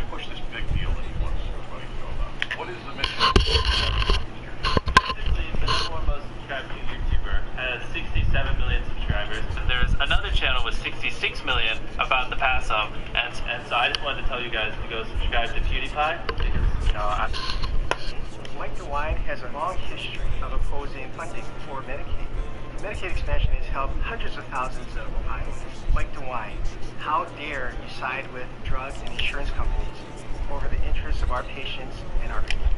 push this big deal that he wants everybody to know about. What is the mission? Basically, the number one most subscribed YouTuber has 67 million subscribers. There's another channel with 66 million about the pass-up, and so I just wanted to tell you guys to go subscribe to PewDiePie because, you know, Mike DeWine has a long history of opposing funding for Medicaid. Medicaid expansion has helped hundreds of thousands of Ohioans. Mike DeWine, how dare you side with drug and insurance companies over the interests of our patients and our community?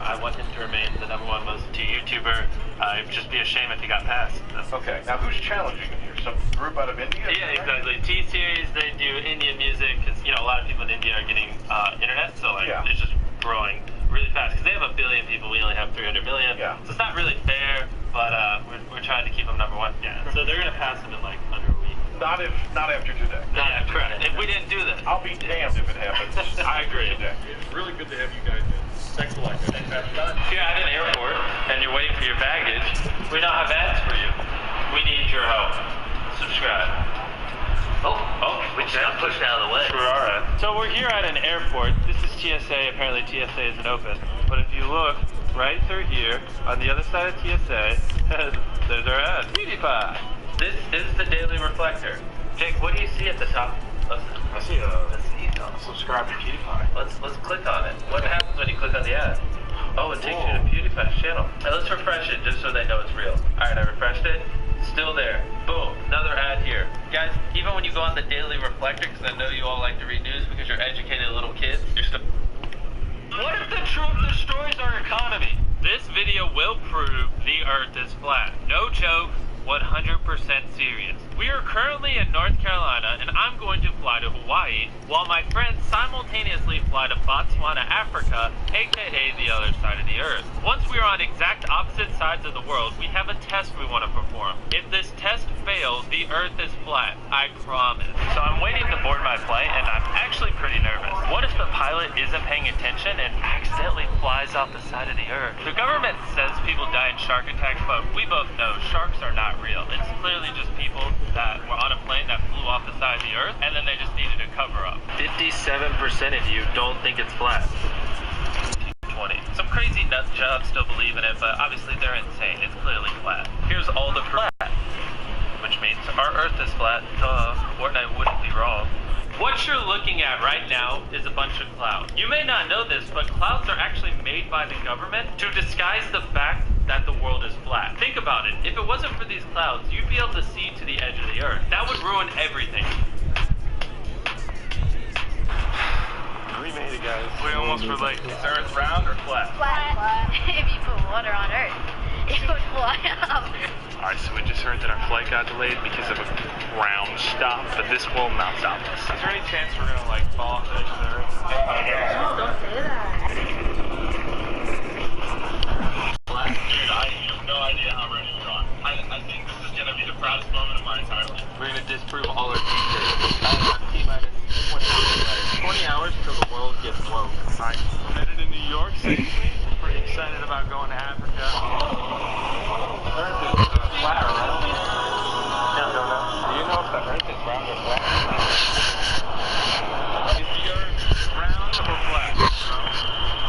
I want him to remain the number one most YouTuber. It'd just be a shame if he got passed. Okay, now who's challenging him here? Some group out of India? Yeah, exactly. T-Series, they do Indian music, because, you know, a lot of people in India are getting internet, so, like, it's just growing really fast, because they have 1 billion people, we only have 300 million, so it's not really fair, but we're trying to keep them number one. Yeah, so they're going to pass him in, like, under a week. Not after today. Yeah, correct. If we didn't do this. I'll be damned if it happens. I agree. Today. It's really good to have you guys in. Thanks a lot. If you're at an airport and you're waiting for your baggage, we don't have ads for you. We need your help. Subscribe. We just got pushed out of the way. For our ad. So we're here at an airport. This is TSA. Apparently TSA isn't open. But if you look right through here, on the other side of TSA, there's our ad. PewDiePie. This is the Daily Reflector. Jake, what do you see at the top? I see subscribe to PewDiePie. Let's click on it. What happens when you click on the ad? Oh, it takes you to PewDiePie's channel. Now let's refresh it just so they know it's real. Alright, I refreshed it. Still there. Boom. Another ad here. Guys, even when you go on the Daily Reflector, because I know you all like to read news because you're educated little kids, you're still... What if the truth destroys our economy? This video will prove the Earth is flat. No joke. 100% serious. We are currently in North Carolina and I'm going to fly to Hawaii while my friends simultaneously fly to Botswana, Africa, aka the other side of the earth. Once we are on exact opposite sides of the world, we have a test we want to perform. If this test fails, the earth is flat. I promise. So I'm waiting to board my flight and I'm actually pretty nervous. What if the pilot isn't paying attention and accidentally flies off the side of the earth? The government says people die in shark attacks, but we both know sharks are not real. It's clearly just people that were on a plane that flew off the side of the earth and then they just needed a cover up. 57% of you don't think it's flat. 20. Some crazy nut jobs still believe in it, but obviously they're insane. It's clearly flat. Here's all the proof, which means our earth is flat. Fortnite wouldn't be wrong. What you're looking at right now is a bunch of clouds. You may not know this, but clouds are actually made by the government to disguise the fact that the world is flat. Think about it. If it wasn't for these clouds, you'd be able to see to the edge of the earth. That would ruin everything. We made it, guys. We almost were late. Is Earth round or flat? Flat. If you put water on Earth, it would fly up. Alright, so we just heard that our flight got delayed because of a ground stop, but this will not stop us. Is there any chance we're gonna like fall off the edge of the Earth? Don't say that. I have no idea how ready we're on. I think this is gonna be the proudest moment of my entire life. We're gonna disprove all our teachers. T-minus 20 hours till the world gets woke. Alright, I'm headed to New York safely. Pretty excited about going to Africa. Earth is flat, right? No. Do you know if the Earth is round or flat? Is the Earth round or flat?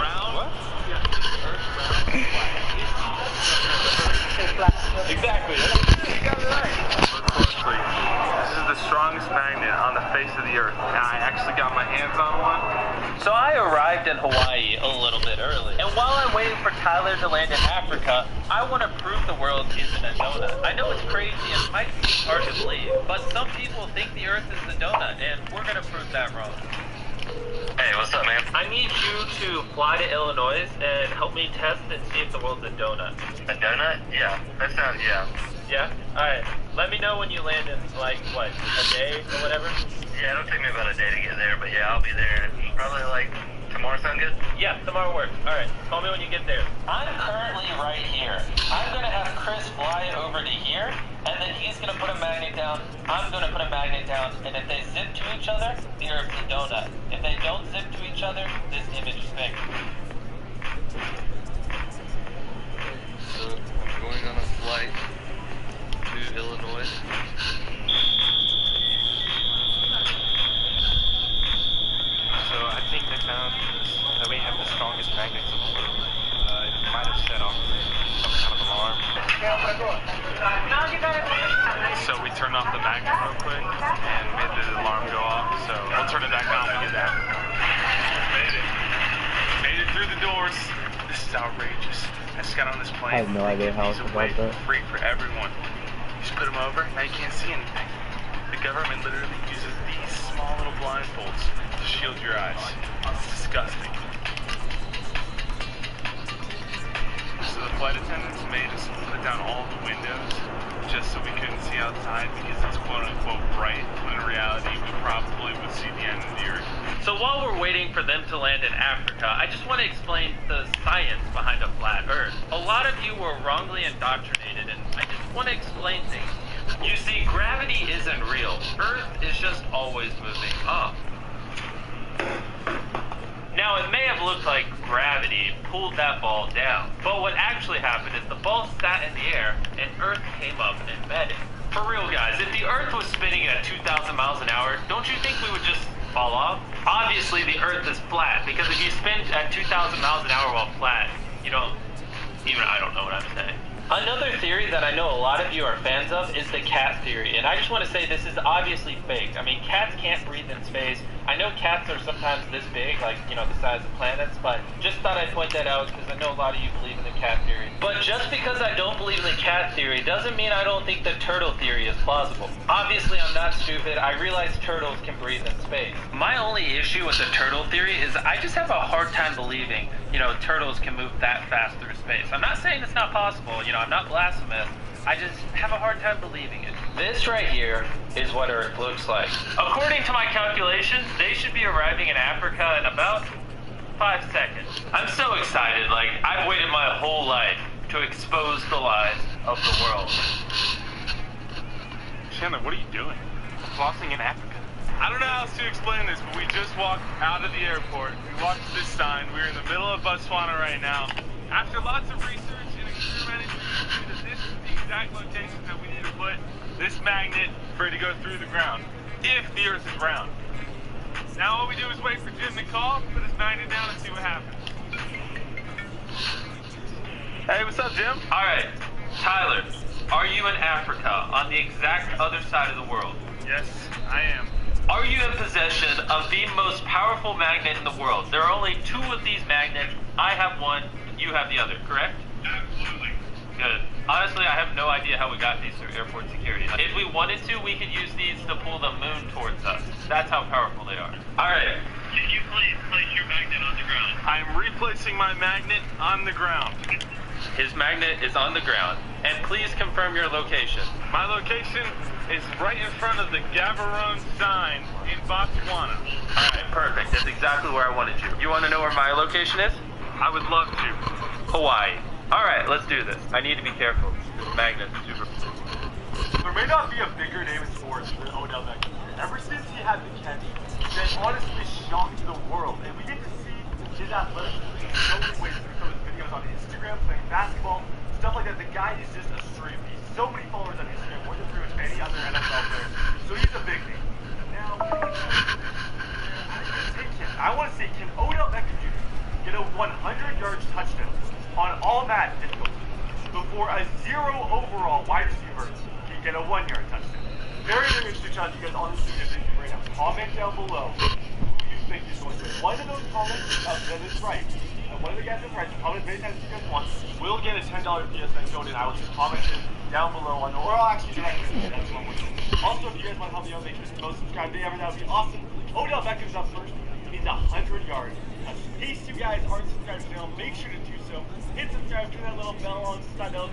Round? What? Yeah, is the Earth round or flat? Exactly. You got it right. This is the strongest magnet on the face of the Earth. Now I actually got my hands on one. So I arrived in Hawaii a little bit early. And while I'm waiting for Tyler to land in Africa, I want to prove the world isn't a donut. I know it's crazy and might seem hard to believe, but some people think the Earth is the donut, and we're going to prove that wrong. Hey, what's up, man? I need you to fly to Illinois and help me test and see if the world's a donut. A donut? Yeah. That sounds, yeah. Yeah? Alright. Let me know when you land in, like, what, a day or whatever? Yeah, it'll take me about a day to get there, but yeah, I'll be there. Probably, like, tomorrow sound good? Yeah, tomorrow works. Alright, call me when you get there. I'm currently right here. I'm going to have Chris fly over to here, and then he's going to put a magnet down. I'm going to put a magnet down, and if they zip to each other, the Earth's a donut. If they don't zip to each other, this image is fake. So, I'm going on a flight to Illinois. found that we have the strongest magnets in the world. It might have set off some kind of alarm. So we turned off the magnet real quick and made the alarm go off. So we'll turn it back on when we get that. Made it. Made it through the doors. This is outrageous. I just got on this plane. I have no idea how it's about that. Free for everyone. You just put them over, now you can't see anything. The government literally uses these small little blindfolds to shield your eyes. It's disgusting. So the flight attendants made us put down all the windows just so we couldn't see outside because it's quote unquote bright, when in reality we probably would see the end of the earth. So while we're waiting for them to land in Africa, I just want to explain the science behind a flat Earth. A lot of you were wrongly indoctrinated, and I just want to explain things to you. You see, gravity isn't real. Earth is just always moving up. Now, it may have looked like gravity pulled that ball down, but what actually happened is the ball sat in the air, and Earth came up and met it. For real, guys, if the Earth was spinning at 2,000 miles an hour, don't you think we would just fall off? Obviously, the Earth is flat, because if you spin at 2,000 miles an hour while flat, you don't, even I don't know what I'm saying. Another theory that I know a lot of you are fans of is the cat theory, and I just want to say this is obviously fake. I mean, cats can't breathe in space. I know cats are sometimes this big, like, you know, the size of planets, but just thought I'd point that out because I know a lot of you believe in the cat theory. But just because I don't believe in the cat theory doesn't mean I don't think the turtle theory is plausible. Obviously, I'm not stupid. I realize turtles can breathe in space. My only issue with the turtle theory is I just have a hard time believing, you know, turtles can move that fast through space. I'm not saying it's not possible, you know, I'm not blasphemous. I just have a hard time believing it. This right here is what Earth looks like. According to my calculations, they should be arriving in Africa in about 5 seconds. I'm so excited, like, I've waited my whole life to expose the lies of the world. Chandler, what are you doing? Flossing in Africa. I don't know how else to explain this, but we just walked out of the airport. We walked to this sign. We're in the middle of Botswana right now. After lots of research and experimenting, we concluded that this is the exact location that we need to put this magnet for it to go through the ground, if the Earth is round. Now all we do is wait for Jim to call, put his magnet down, and see what happens. Hey, what's up, Jim? All right, Tyler, are you in Africa, on the exact other side of the world? Yes, I am. Are you in possession of the most powerful magnet in the world? There are only 2 of these magnets. I have one, you have the other, correct? Absolutely. Good. Honestly, I have no idea how we got these through airport security. If we wanted to, we could use these to pull the moon towards us. That's how powerful they are. All right. Can you please place your magnet on the ground? I'm replacing my magnet on the ground. His magnet is on the ground. And please confirm your location. My location is right in front of the Gaborone sign in Botswana. All right, perfect. That's exactly where I wanted you. You want to know where my location is? I would love to. Hawaii. All right, let's do this. I need to be careful. This magnet is super. There may not be a bigger name in sports than Odell Beckham. Ever since he had the catch, he's been honestly shocked to the world. And we get to see his athleticism in so many ways through some of his videos on Instagram, playing basketball, stuff like that. The guy is just a stream. He's so many followers on Instagram, more than pretty much any other NFL player. So he's a big name. Now, I want to say, can Odell Beckham Jr. get a 100-yard touchdown on all that difficulty before a 0 overall wide receiver can get a 1-yard touchdown? Very, very interesting challenge. You guys all need to do this right now. Comment down below who you think is going to win. One of those comments that is right, and one of the guys that's right, comment as many times as you guys want, will get a $10 PSN code, and I will just comment it down below on, or I'll actually direct it. That's what we're doing. Also, if you guys want to help me out, make sure to most subscribe day ever. That would be awesome. Odell Beckham's up first. He needs 100 yards. In case you guys aren't subscribed to the channel, make sure to do so. Hit subscribe, turn that little bell on,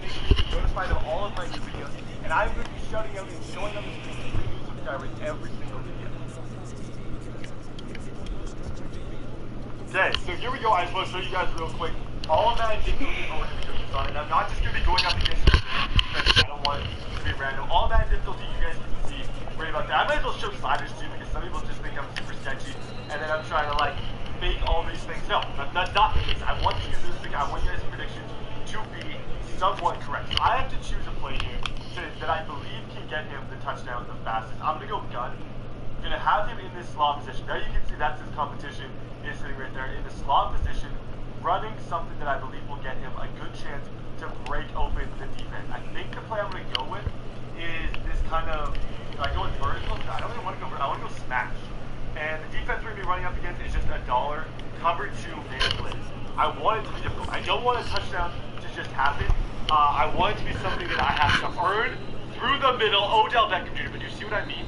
make sure to be notified of all of my new videos. And I'm going to be shouting out and showing up the stream to 3 new subscribers every single video. Okay, so here we go. I just want to show you guys real quick. All of that difficulty going to be on, and I'm not just going to be going up against it because I don't want it to be random. All that difficulty you guys can see, worry about that. I might as well show sliders too because some people just think I'm super sketchy, and then I'm trying to like fake all these things. No, that's not the case. I want you guys predictions to be somewhat correct. So I have to choose a play here that I believe can get him the touchdown the fastest. I'm gonna go gun. Gonna have him in this slot position. Now you can see that's his competition is sitting right there in the slot position, running something that I believe will get him a good chance to break open the defense. I think the play I'm gonna go with is this kind of, like going vertical. I don't even want to go. I want to go smash. And the defense we're gonna be running up against is just a dollar cover 2 man blitz. I want it to be difficult. I don't want a touchdown to just happen. I want it to be something that I have to earn through the middle. Odell Beckham Jr. But you see what I mean?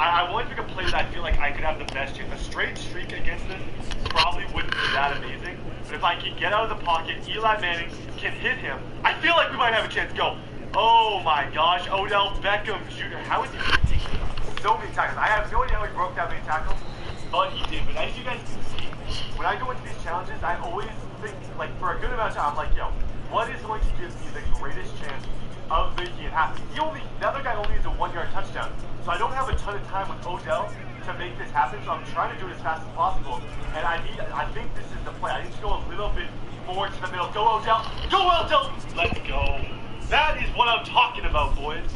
I want to pick a play that I feel like I could have the best chance. A straight streak against this probably wouldn't be that amazing. But if I can get out of the pocket, Eli Manning can hit him. I feel like we might have a chance. Go. Oh my gosh, Odell Beckham Jr. How is he taking so many tackles? I have no idea how he broke that many tackles, but he did. But as you guys can see, when I go into these challenges, I always think, like, for a good amount of time, I'm like, yo, what is going to give me the greatest chance of making it happen? The other guy only needs a 1 yard touchdown. So I don't have a ton of time with Odell to make this happen, so I'm trying to do it as fast as possible. And I think this is the play. I need to go a little bit more to the middle. Go Odell! Go Odell! Let's go. That is what I'm talking about, boys.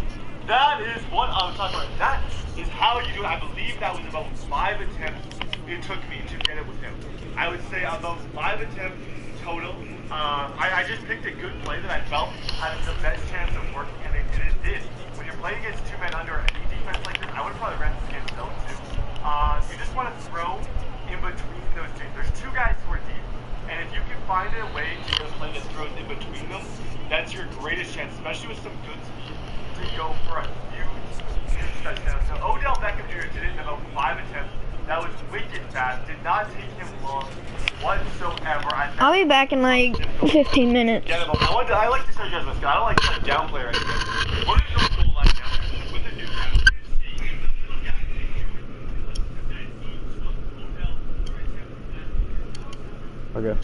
That is what I'm talking about. That is how you do it. I believe that was about 5 attempts it took me to get it with him. I would say about 5 attempts total. I just picked a good play that I felt had the best chance of working, and it did. When you're playing against 2 men under a defense like this, I would have probably ran this against zone too. You just want to throw in between those two. There's 2 guys who are deep, and if you can find a way to just play that throws in between them, that's your greatest chance, especially with some good speed, to go for a huge touchdown. So Odell Beckham Jr. did it in about 5 attempts. That was wicked fast. Did not take him long whatsoever. I'll be back in like 15 minutes. Get him up. I like to show you guys this guy. I don't like to downplay or anything. We're going to go goal line down with the new guy. Okay.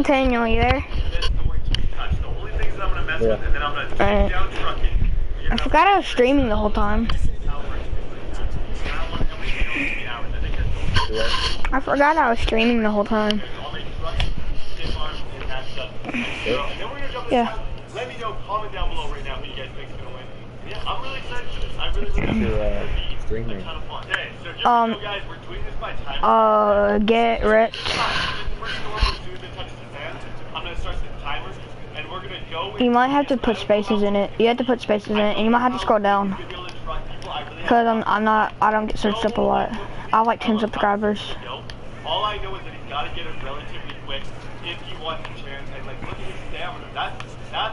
Daniel, you there? That's going to be touched. The only things that I'm gonna mess with, and then I'm gonna take Alright. down trucking. I forgot I was streaming the whole time. I forgot I was streaming the whole time. Yeah. Let me know, comment down below right now who you guys think is gonna win. Yeah, I'm really excited for this. I really it's gonna be a ton of fun. Okay, so here we go, guys. We're doing this by time. Get rich. I'm gonna start the timer, and we're gonna go. You might have to put spaces in it. You have to put spaces in it, and you might have to scroll down. Because I don't get searched up a lot. I have like 10 subscribers. All I know is that he's gotta get it relatively quick if he wants a chance, and like look at his stamina. That's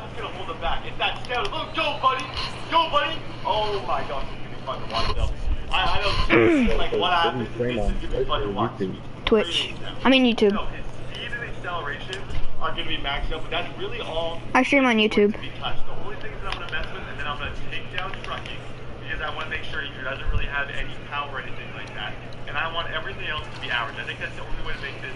what's gonna hold him back. It's that stamina. Look, go buddy! Go buddy! Oh my gosh, it's gonna be fun to watch though. I don't like what happens. This is gonna be fun to watch. Twitch. I mean YouTube. No, his speed and acceleration are gonna be maxed out, but that's really all. I stream on YouTube. To be touched. The only things that I'm gonna mess with, and then I'm gonna take down trucking because I want to make sure he doesn't really have any power or anything like that, and I want everything else to be average. I think that's the only way to make this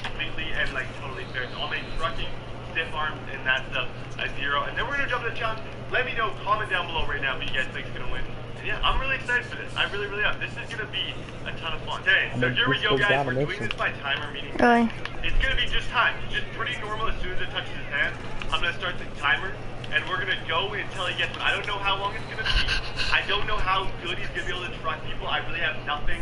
completely and like totally fair. So I'll make trucking, stiff arms, and that stuff a 0, and then we're gonna jump to the challenge. Let me know, comment down below right now who you guys think is gonna win. And yeah, I'm really excited for this. I really am. This is gonna be a ton of fun. Okay, so here we go, guys. We're doing this by timer, meaning it's gonna be just time. It's just pretty normal. As soon as it touches his hand, I'm gonna start the timer, and we're gonna go until he gets. I don't know how long it's gonna be. I don't know how good he's gonna be able to truck people. I really have nothing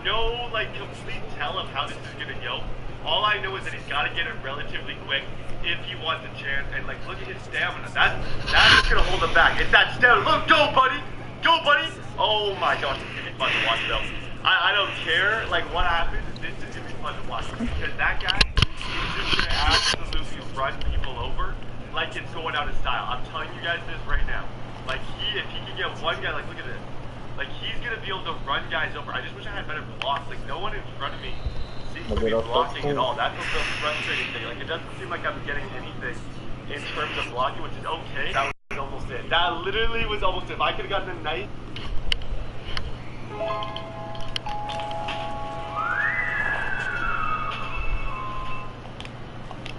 no complete tell of how this is gonna go. All I know is that he's got to get it relatively quick if he wants a chance. And like, look at his stamina. That's gonna hold him back. It's that stamina. Look, go buddy, go buddy. Oh my gosh, it's gonna be fun to watch though. I don't care like what happens. This is gonna be fun to watch because that guy is just gonna absolutely run people over like it's going out of style. I'm telling you guys this right now. Like if he can get one guy, like look at this. Like he's gonna be able to run guys over. I just wish I had better blocks. Like no one in front of me seems to be blocking at all. That's what's the frustrating thing. Like it doesn't seem like I'm getting anything in terms of blocking, which is okay. That was almost it. That literally was almost it. If I could have gotten a nice.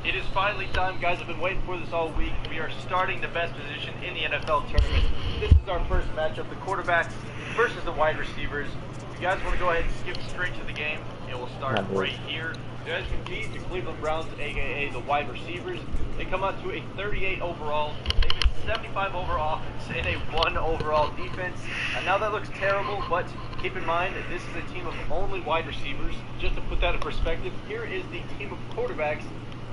It is finally time, guys. I've been waiting for this all week. We are starting the best position in the NFL tournament. This is our first matchup, the quarterbacks versus the wide receivers. If you guys want to go ahead and skip straight to the game, it will start right here. As you can see, the Cleveland Browns, aka the wide receivers, they come out to a 38 overall. They get 75 overall offense and a 1 overall defense. And now that looks terrible, but keep in mind that this is a team of only wide receivers. Just to put that in perspective, here is the team of quarterbacks.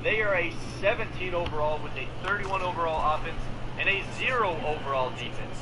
They are a 17 overall with a 31 overall offense and a 0 overall defense.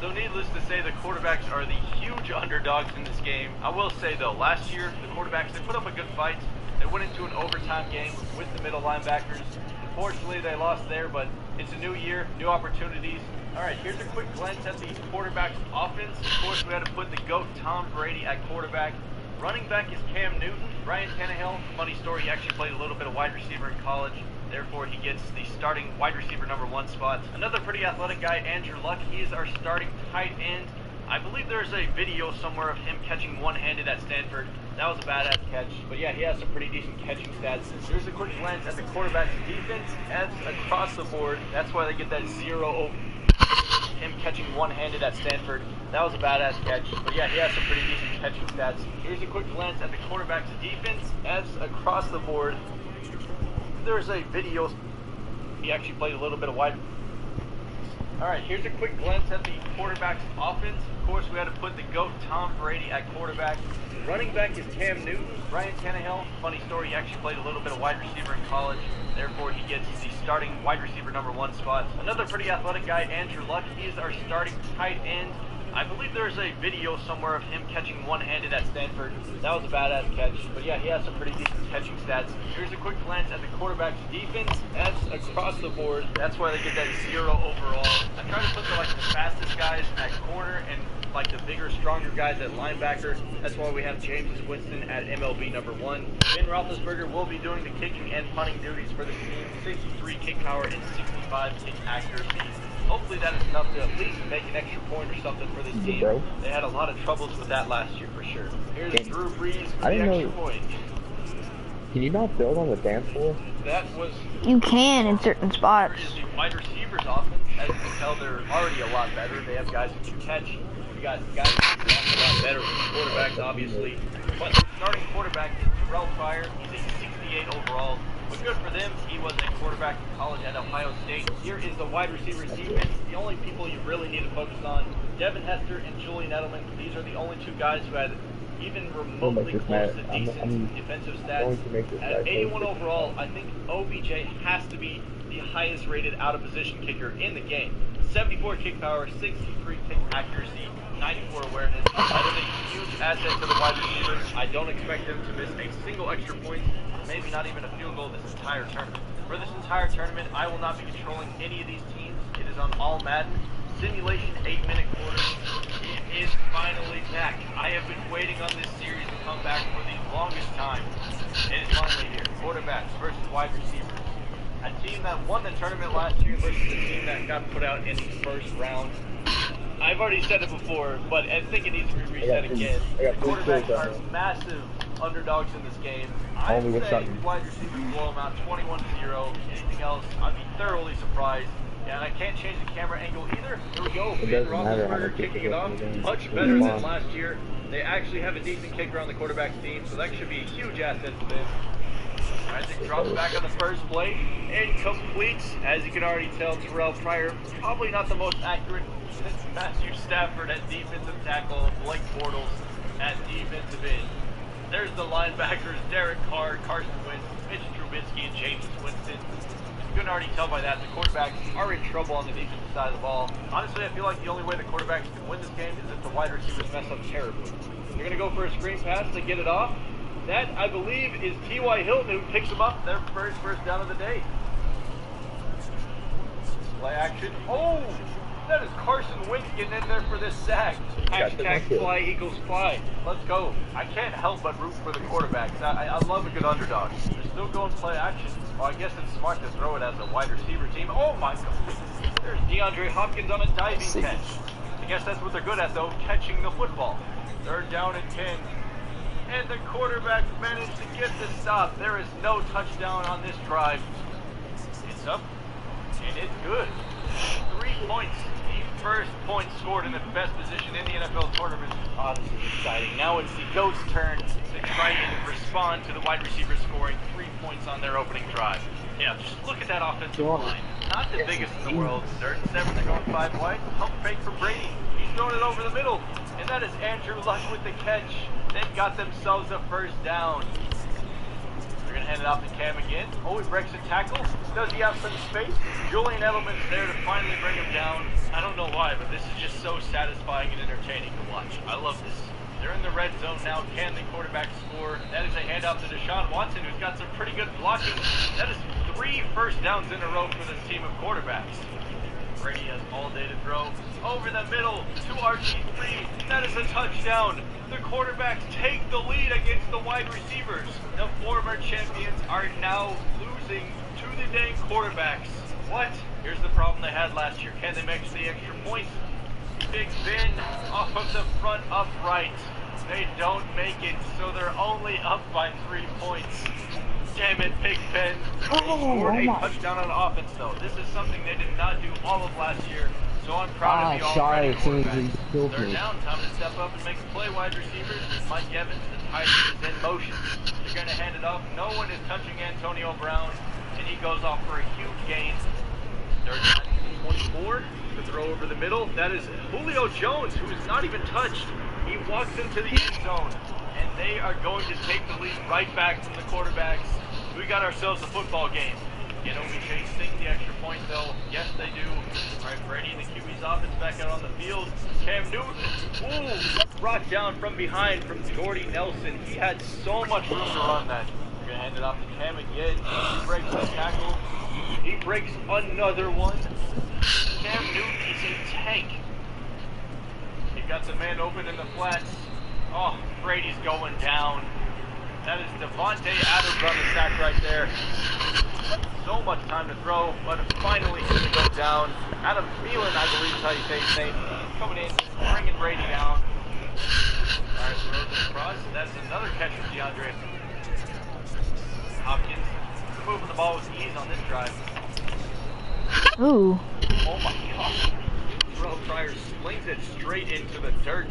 So needless to say, the quarterbacks are the huge underdogs in this game. I will say though, last year, the quarterbacks, they put up a good fight. They went into an overtime game with the middle linebackers. Unfortunately, they lost there, but it's a new year, new opportunities. All right, here's a quick glance at the quarterback's offense. Of course, we had to put the GOAT Tom Brady at quarterback. Running back is Cam Newton. Ryan Tannehill, funny story, he actually played a little bit of wide receiver in college. Therefore, he gets the starting wide receiver #1 spot. Another pretty athletic guy, Andrew Luck. He is our starting tight end. I believe there's a video somewhere of him catching one-handed at Stanford. That was a badass catch. But yeah, he has some pretty decent catching stats. Here's a quick glance at the quarterback's defense. That's across the board. That's why they get that 0 over him catching one-handed at Stanford. That was a badass catch. But yeah, he has some pretty decent catching stats. Here's a quick glance at the quarterback's defense. That's across the board. There's a video. He actually played a little bit of wide. Alright, here's a quick glance at the quarterback's offense. Of course, we had to put the GOAT Tom Brady at quarterback. Running back is Cam Newton. Ryan Tannehill, funny story, he actually played a little bit of wide receiver in college. Therefore, he gets the starting wide receiver #1 spot. Another pretty athletic guy, Andrew Luck. He is our starting tight end. I believe there's a video somewhere of him catching one-handed at Stanford. That was a badass catch. But yeah, he has some pretty decent catching stats. Here's a quick glance at the quarterback's defense. That's across the board. That's why they get that 0 overall. I try to put the fastest guys at corner and like the bigger, stronger guys at linebacker. That's why we have James Winston at MLB #1. Ben Roethlisberger will be doing the kicking and punting duties for the team. 63 kick power and 65 kick accuracy. Hopefully that is enough to at least make an extra point or something for this team. They had a lot of troubles with that last year for sure. Here's Drew Brees for the extra point. Can you not build on the dance floor? That was You can in certain spots. is the wide receivers offense. As you can tell, they're already a lot better. They have guys who can catch. We got guys who can walk a lot better than quarterbacks, obviously. But the starting quarterback is Terrell Pryor. He's a 68 overall. But good for them. He was a quarterback in college at Ohio State. Here is the wide receivers defense. The only people you really need to focus on, Devin Hester and Julian Edelman. These are the only two guys who had even remotely close to decent defensive stats. At 81 overall, I think OBJ has to be the highest rated out of position kicker in the game. 74 kick power, 63 kick accuracy, 94 awareness. That is a huge asset to the wide receivers. I don't expect them to miss a single extra point, maybe not even a field goal this entire tournament. For this entire tournament, I will not be controlling any of these teams. It is on all Madden. Simulation 8-minute quarters. It is finally back. I have been waiting on this series to come back for the longest time. It is finally here. Quarterbacks versus wide receivers. A team that won the tournament last year versus a team that got put out in the first round. I've already said it before, but I think it needs to be reset again. Quarterbacks are massive underdogs in this game. I'm saying wide receivers blow them out 21-0. Anything else, I'd be thoroughly surprised. Yeah, and I can't change the camera angle either. Here we go. Ben Roethlisberger kicking it off. Much better than last year. They actually have a decent kicker on the quarterback's team, so that should be a huge asset to them. Isaac drops back on the first play and completes. As you can already tell, Terrell Pryor probably not the most accurate. Matthew Stafford at defensive tackle, Blake Bortles at defensive end. There's the linebackers, Derek Carr, Carson Wentz, Mitch Trubisky, and James Winston. You can already tell by that the quarterbacks are in trouble on the defensive side of the ball. Honestly, I feel like the only way the quarterbacks can win this game is if the wide receivers mess up terribly. They're going to go for a screen pass to get it off. That, I believe, is T.Y. Hilton who picks them up, their first down of the day. Play action. Oh! That is Carson Wentz getting in there for this sack. Hashtag fly equals fly. Let's go. I can't help but root for the quarterbacks. I love a good underdog. They're still going play action. Well, I guess it's smart to throw it as a wide receiver team. Oh my God. There's DeAndre Hopkins on a diving catch. I guess that's what they're good at though, catching the football. 3rd down and 10. And the quarterback managed to get the stop. There is no touchdown on this drive. It's up, and it's good. 3 points. The first point scored in the best position in the NFL tournament. Oh, this is exciting. Now it's the GOAT's turn to try and respond to the wide receiver scoring 3 points on their opening drive. Yeah, just look at that offensive line. Not the biggest in the world. 3rd and 7, they're going 5 wide. Pump fake for Brady. He's throwing it over the middle. And that is Andrew Luck with the catch. They got themselves a 1st down. They're going to hand it off to Cam again. Oh, he breaks a tackle. Does he have some space? Julian Edelman's there to finally bring him down. I don't know why, but this is just so satisfying and entertaining to watch. I love this. They're in the red zone now. Can the quarterback score? That is a handoff to Deshaun Watson, who's got some pretty good blocking. That is 3 first downs in a row for this team of quarterbacks. Brady has all day to throw. Over the middle to RG3. That is a touchdown. The quarterbacks take the lead against the wide receivers. The former champions are now losing to the dang quarterbacks. What? Here's the problem they had last year. Can they make the extra point? Big Ben off of the front upright. They don't make it, so they're only up by 3 points. Damn it, Big Ben. Scored a touchdown on offense, though. This is something they did not do all of last year, so I'm proud of the all-ready quarterbacks. They're down. Time to step up and make a play, wide receivers. Mike Evans, the tight end, is in motion. They're going to hand it off. No one is touching Antonio Brown, and he goes off for a huge gain. 24 to throw over the middle. That is Julio Jones, who is not even touched. He walks into the end zone, and they are going to take the lead right back from the quarterbacks. We got ourselves a football game. You know, we chasing the extra point, though. Yes, they do. All right, Brady and the QB's offense back out on the field. Cam Newton, ooh, brought down from behind from Jordy Nelson. He had so much room to run that. We're going to hand it off to Cam again. He breaks the tackle. He breaks another one. Cam Newton is a tank. He got the man open in the flats. Oh, Brady's going down. That is Devontae Adams on the sack right there. So much time to throw, but finally he's going to go down. Adam Thielen, I believe is how you say his name. Coming in, bringing Brady down. All right, throws it across. That's another catch from DeAndre. Hopkins moving the ball with ease on this drive. Ooh. Oh my gosh. Terrell Pryor slings it straight into the dirt.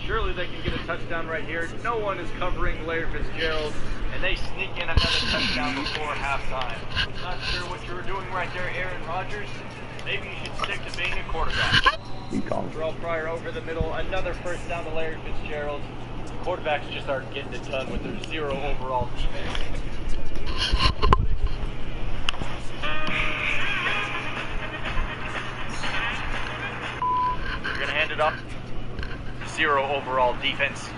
Surely they can get a touchdown right here. No one is covering Larry Fitzgerald, and they sneak in another touchdown before halftime. Not sure what you were doing right there, Aaron Rodgers. Maybe you should stick to being a quarterback. Terrell Pryor over the middle. Another first down to Larry Fitzgerald. Quarterbacks just aren't getting it done with their 0 overall defense. You're going to hand it off. 0 overall defense.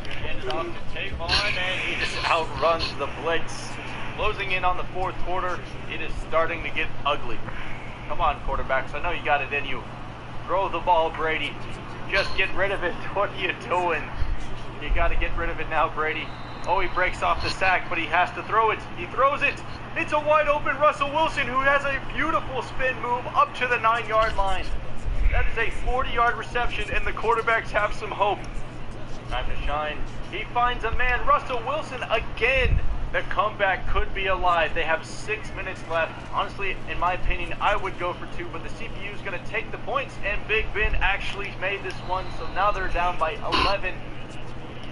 Hand it off to Tavon, and he just outruns the blitz. Closing in on the fourth quarter, it is starting to get ugly. Come on, quarterbacks, I know you got it in you. Throw the ball, Brady. Just get rid of it. What are you doing? You got to get rid of it now, Brady. Oh, he breaks off the sack, but he has to throw it. He throws it. It's a wide open Russell Wilson, who has a beautiful spin move up to the 9-yard line. That is a 40-yard reception, and the quarterbacks have some hope. Time to shine. He finds a man, Russell Wilson again. The comeback could be alive. They have 6 minutes left. Honestly, in my opinion, I would go for 2, but the CPU is going to take the points, and Big Ben actually made this one, so now they're down by 11.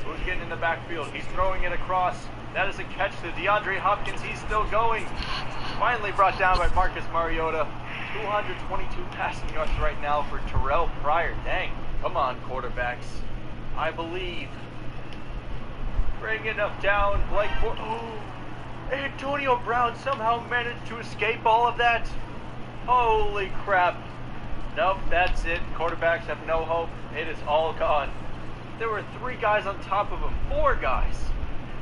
Who's getting in the backfield? He's throwing it across. That is a catch to DeAndre Hopkins. He's still going. Finally brought down by Marcus Mariota. 222 passing yards right now for Terrell Pryor. Dang. Come on, quarterbacks. I believe. Bring enough down. Blake Bortles. Oh, Antonio Brown somehow managed to escape all of that. Holy crap. Nope, that's it. Quarterbacks have no hope. It is all gone. There were 3 guys on top of him. 4 guys.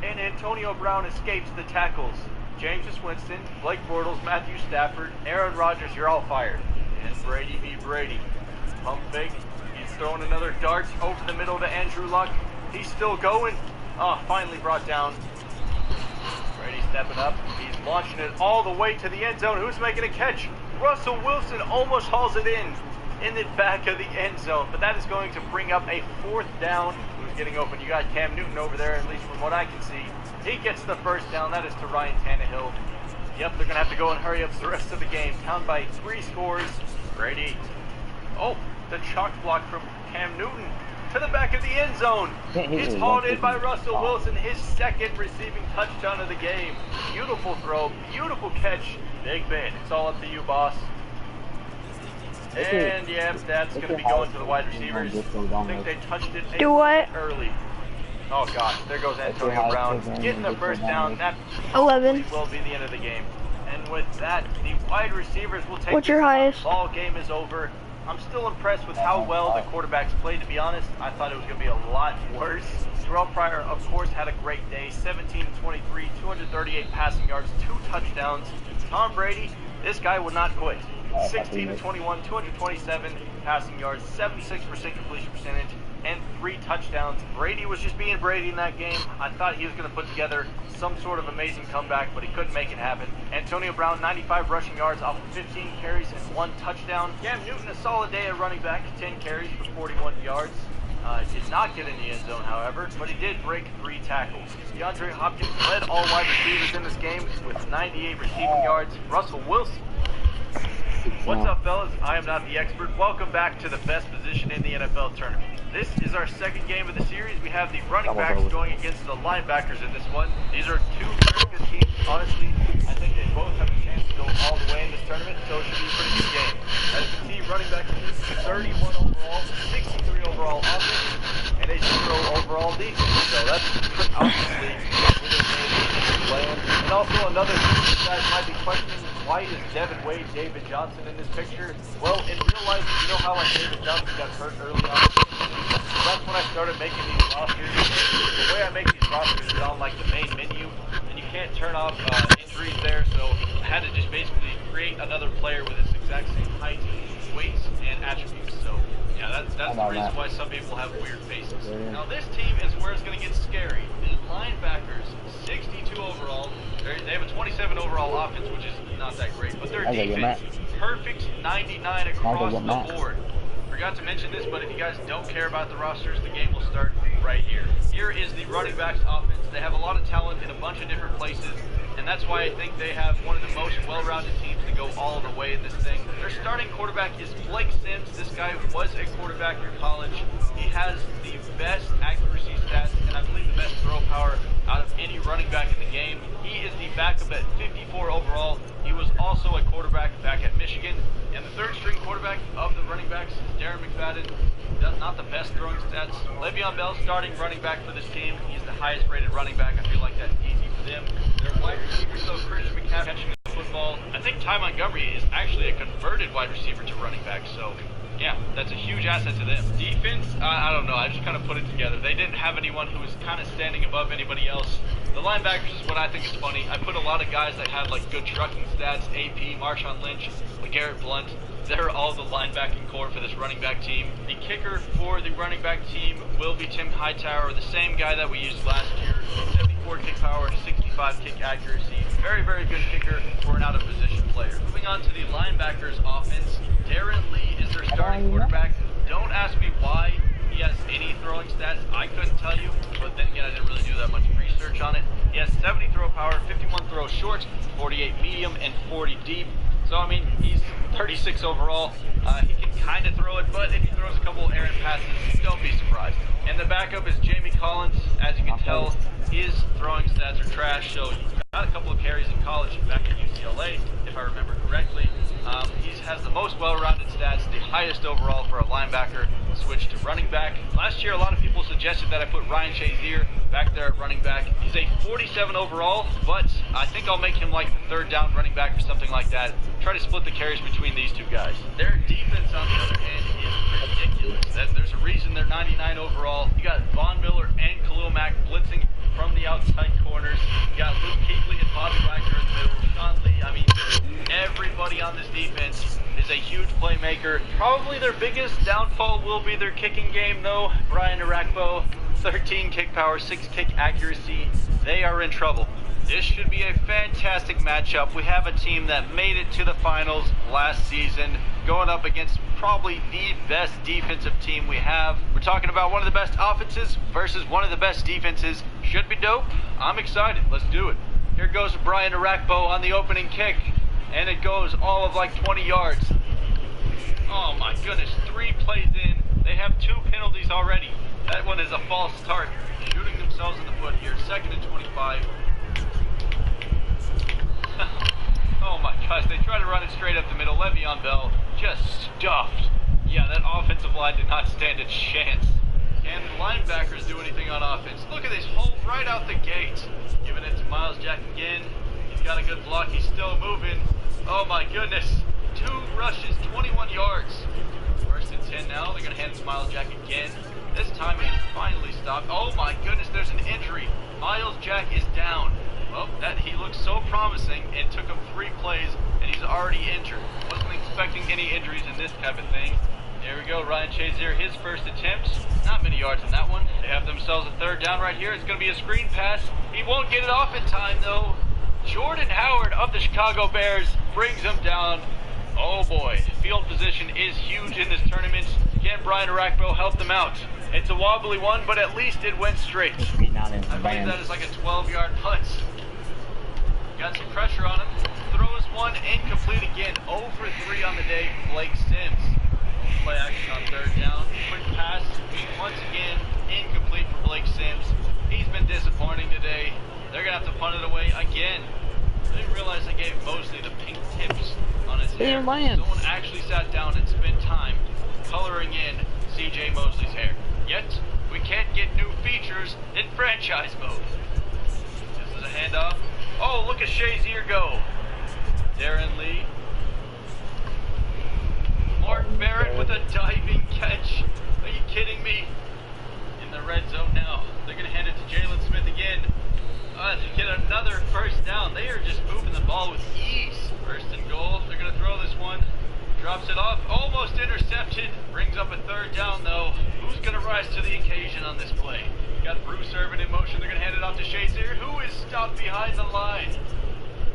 And Antonio Brown escapes the tackles. James Winston, Blake Bortles, Matthew Stafford, Aaron Rodgers, you're all fired. And Brady v. Brady. Pump fake. He's throwing another dart over the middle to Andrew Luck. He's still going. Oh, finally brought down. Brady stepping up. He's launching it all the way to the end zone. Who's making a catch? Russell Wilson almost hauls it in the back of the end zone. But that is going to bring up a 4th down. Who's getting open? You got Cam Newton over there, at least from what I can see. He gets the first down. That is to Ryan Tannehill. Yep, they're going to have to go and hurry up the rest of the game. Down by 3 scores. Brady. Oh, the chalk block from Cam Newton to the back of the end zone. It's hauled in by Russell Wilson, his 2nd receiving touchdown of the game. Beautiful throw, beautiful catch. Big Ben, it's all up to you, boss. And yep, that's going to be going to the wide receivers. I think they touched it early. Oh gosh, there goes Antonio Brown getting the first down. That 11 will be the end of the game. And with that, the wide receivers will take. What's your highest? Ball game is over. I'm still impressed with how well the quarterbacks played, to be honest. I thought it was going to be a lot worse. Terrell Pryor, of course, had a great day. 17-23, 238 passing yards, 2 touchdowns. Tom Brady, this guy would not quit. 16-21, 227 passing yards, 76% completion percentage, and 3 touchdowns. Brady was just being Brady in that game. I thought he was going to put together some sort of amazing comeback, but he couldn't make it happen. Antonio Brown, 95 rushing yards off of 15 carries and 1 touchdown. Cam Newton, a solid day at running back, 10 carries for 41 yards. Did not get in the end zone, however, but he did break 3 tackles. DeAndre Hopkins led all wide receivers in this game with 98 receiving yards. Russell Wilson. What's up, fellas? I am not the expert. Welcome back to the best position in the NFL tournament. This is our 2nd game of the series. We have the running backs going against the linebackers in this one. These are 2 very good teams. Honestly, I think they both have a chance to go all the way in this tournament, so it should be a pretty good game. As you can see, running back teams 31 overall, 63 overall offense, and a 0 overall defense. So that's obviously playing. And also another thing you guys might be questioning, why is Devin Wade, David Johnson in this picture? Well, in real life, you know how David Johnson got hurt early on. That's when I started making these rosters. The way I make these rosters is on like the main menu, and you can't turn off injuries there, so I had to just basically create another player with its exact same height, weights, and attributes. So yeah, that's the reason why some people have weird faces. Now this team is where it's going to get scary. The linebackers, 62 overall. They have a 27 overall offense, which is not that great, but their defense, perfect 99 across the board. Forgot to mention this, but if you guys don't care about the rosters, the game will start right here. Here is the running backs offense. They have a lot of talent in a bunch of different places, and that's why I think they have one of the most well-rounded teams to go all the way in this thing. Their starting quarterback is Blake Sims. This guy was a quarterback in college. He has the best accuracy stats, and I believe the best throw power out of any running back in the game. He is the backup at 54 overall. He was also a quarterback back at Michigan. And the third string quarterback of the running backs is Darren McFadden. Does not the best throwing stats. Le'Veon Bell starting running back for this team. He's the highest rated running back. I feel like that's easy for them. Their wide receivers, though, Christian McCaffrey catching the football. I think Ty Montgomery is actually a converted wide receiver to running back. So yeah, that's a huge asset to them. Defense, I don't know. I just kind of put it together. They didn't have anyone who was kind of standing above anybody else. The linebackers is what I think is funny. I put a lot of guys that had like good trucking stats, AP, Marshawn Lynch, LeGarrette Blount. They're all the linebacking core for this running back team. The kicker for the running back team will be Tim Hightower, the same guy that we used last year. 74 kick power, 65 kick accuracy. Very, very good kicker for an out-of-position player. Moving on to the linebackers offense, Darren Lee is their starting quarterback. Don't ask me why he has any throwing stats. I couldn't tell you, but then again, I didn't really do that much research on it. He has 70 throw power, 51 throw short, 48 medium, and 40 deep. So, I mean, he's 36 overall. He can kind of throw it, but if he throws a couple errant passes, don't be surprised. And the backup is Jamie Collins. As you can tell, his throwing stats are trash, so he got a couple of carries in college back at UCLA, if I remember correctly. He has the most well-rounded stats, the highest overall for a linebacker, switched to running back. Last year, a lot of people suggested that I put Ryan Shazier back there at running back. He's a 47 overall, but I think I'll make him like the third down running back or something like that. Try to split the carries between these two guys. Their defense, on the other hand, is ridiculous. There's a reason they're 99 overall. You got Von Miller and Khalil Mack blitzing from the outside corners. You got Luke Kuechly and Bobby Wagner in the middle. Sean Lee, I mean, everybody on this defense is a huge playmaker. Probably their biggest downfall will be their kicking game, though. Brian Arakpo, 13 kick power, 6 kick accuracy. They are in trouble. This should be a fantastic matchup. We have a team that made it to the finals last season, going up against probably the best defensive team we have. We're talking about one of the best offenses versus one of the best defenses. Should be dope. I'm excited. Let's do it. Here goes Brian Arakpo on the opening kick, and it goes all of like 20 yards. Oh my goodness, 3 plays in. They have 2 penalties already. That one is a false start. Shooting themselves in the foot here. 2nd and 25. Oh my gosh, they try to run it straight up the middle. Le'Veon Bell just stuffed. Yeah, that offensive line did not stand a chance. Can the linebackers do anything on offense? Look at this hole right out the gate. Giving it to Miles Jack again. He's got a good block. He's still moving. Oh my goodness. 2 rushes, 21 yards. 1st and 10 now. They're going to hand it to Miles Jack again. This time he finally stopped. Oh my goodness, there's an injury. Miles Jack is down. Well, he looks so promising. It took him 3 plays, and he's already injured. Wasn't expecting any injuries in this type of thing. There we go, Ryan Shazier, his first attempt. Not many yards on that one. They have themselves a 3rd down right here. It's going to be a screen pass. He won't get it off in time, though. Jordan Howard of the Chicago Bears brings him down. Oh boy, field position is huge in this tournament. Can Brian Arakpo help them out? It's a wobbly one, but at least it went straight. I believe that is like a 12-yard punt. Got some pressure on him. Throws one, incomplete again. 0 for 3 on the day, Blake Sims. Play action on 3rd down. Quick pass, once again, incomplete for Blake Sims. He's been disappointing today. They're going to have to punt it away again. I didn't realize they gave Mosley the pink tips on his hair. Someone actually sat down and spent time coloring in C.J. Mosley's hair. Yet, we can't get new features in franchise mode. This is a handoff. Oh, look at Shazier go. Darren Lee. Mark Barrett with a diving catch. Are you kidding me? In the red zone now. They're going to hand it to Jalen Smith again. To get another 1st down. They are just moving the ball with ease. 1st and goal. They're going to throw this one. Drops it off. Almost intercepted. Brings up a 3rd down, though. Who's going to rise to the occasion on this play? Got Bruce Irvin in motion. They're going to hand it off to Shazier, who is stopped behind the line.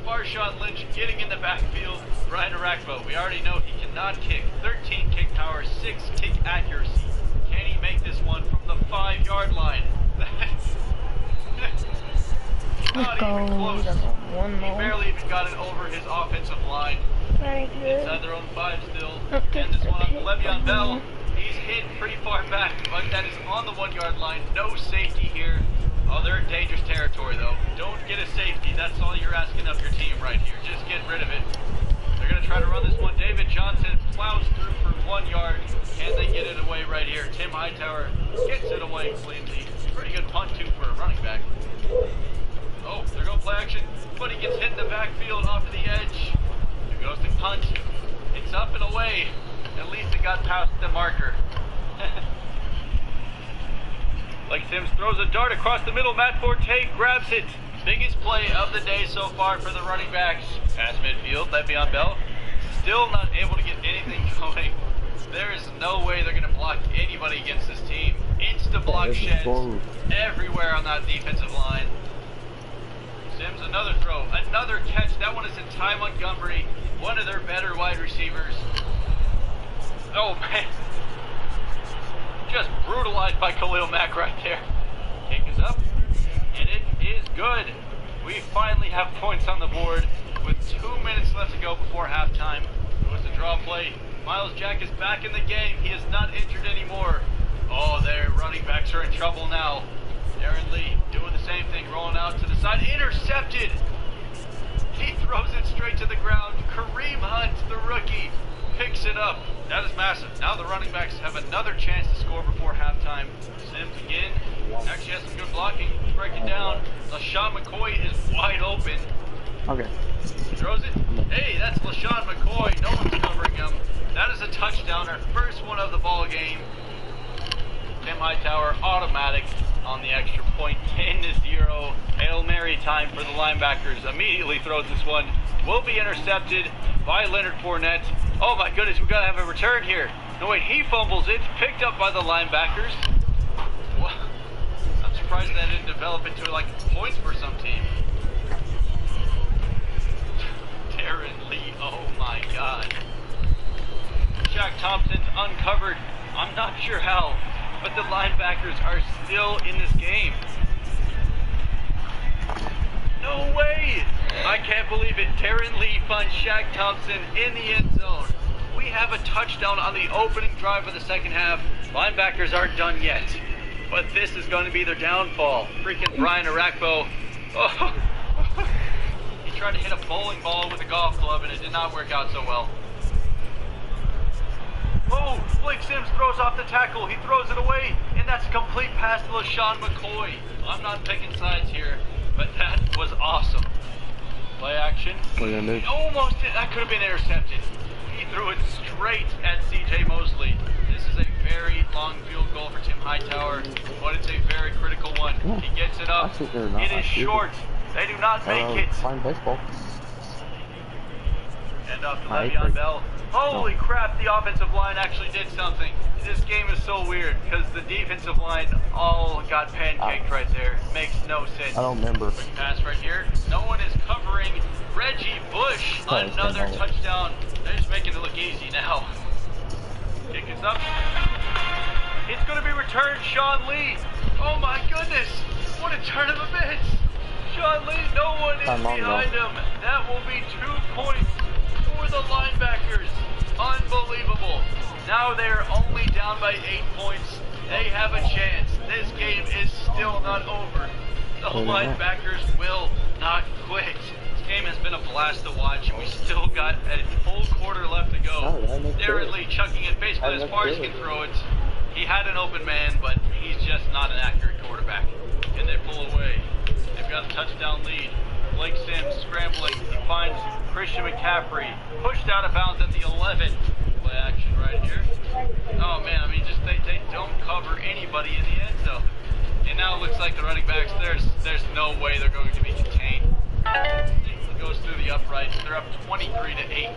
Marshawn Lynch getting in the backfield. Brian Arakpo, we already know he cannot kick. 13 kick power, 6 kick accuracy. Can he make this one from the 5-yard line? Not even close. He barely even got it over his offensive line. Very good. Inside their own 5 still. And this one up to Le'Veon Bell. He's hit pretty far back, but that is on the 1-yard line. No safety here. Oh, they're in dangerous territory, though. Don't get a safety. That's all you're asking of your team right here. Just get rid of it. They're going to try to run this one. David Johnson plows through for 1 yard. Can they get it away right here? Tim Hightower gets it away cleanly. Pretty good punt, too, for a running back. Oh, they're going to play action, but he gets hit in the backfield off to the edge. There goes the punt. It's up and away. At least it got past the marker. Blake Sims throws a dart across the middle. Matt Forte grabs it. Biggest play of the day so far for the running backs. Past midfield, Le'Veon Bell still not able to get anything going. There is no way they're going to block anybody against this team. Insta-block sheds everywhere on that defensive line. Sims, another throw, another catch. That one is in Ty Montgomery, one of their better wide receivers. Oh, man. Just brutalized by Khalil Mack right there. Kick is up, and it is good. We finally have points on the board with 2 minutes left to go before halftime. It was the draw play. Miles Jack is back in the game. He is not injured anymore. Oh, their running backs are in trouble now. Aaron Lee doing the same thing, rolling out to the side. Intercepted. He throws it straight to the ground. Kareem Hunt, the rookie, picks it up. That is massive. Now the running backs have another chance to score before halftime. Sims again. Actually has some good blocking. Break it down. LaShawn McCoy is wide open. Okay. Throws it. Hey, that's LaShawn McCoy. No one's covering him. That is a touchdown. Our first one of the ball game. Tim Hightower, automatic on the extra point. 10-0. Hail Mary time for the linebackers. Immediately throws this one. Will be intercepted by Leonard Fournette. Oh my goodness, we've got to have a return here. No, wait, he fumbles it. Picked up by the linebackers. Well, I'm surprised that didn't develop into like points for some team. Darren Lee, oh my god. Shaq Thompson's uncovered. I'm not sure how, but the linebackers are still in this game. No way! I can't believe it. Darren Lee finds Shaq Thompson in the end zone. We have a touchdown on the opening drive of the second half. Linebackers aren't done yet, but this is going to be their downfall. Freaking Brian Arakpo. Oh. He tried to hit a bowling ball with a golf club and it did not work out so well. Oh, Blake Sims throws off the tackle. He throws it away, and that's a complete pass to LaShawn McCoy. I'm not picking sides here, but that was awesome. Play action. Almost did. That could have been intercepted. He threw it straight at C.J. Mosley. This is a very long field goal for Tim Hightower, but it's a very critical one. He gets it up. It is short. They do not make it. Fine baseball. End off to Le'Veon Bell. Holy crap, the offensive line actually did something. This game is so weird because the defensive line all got pancaked right there. Makes no sense. I don't remember. Quick pass right here. No one is covering Reggie Bush. Another touchdown. They're just making it look easy now. Kick is up. It's going to be returned. Sean Lee. Oh my goodness. What a turn of events. Sean Lee, no one is behind him. That will be 2 points for the linebackers. Unbelievable. Now they're only down by 8 points. They have a chance. This game is still not over. The linebackers will not quit. This game has been a blast to watch, and we still got a full quarter left to go. Darren Lee chucking it basically as far as he can throw it. He had an open man, but he's just not an accurate quarterback. Can they pull away? They've got a touchdown lead. Blake Sims scrambling. He finds Christian McCaffrey. Pushed out of bounds at the 11. Play action right here. Oh man, I mean, just they don't cover anybody in the end zone. And now it looks like the running backs, there's no way they're going to be contained. He goes through the upright. They're up 23-8.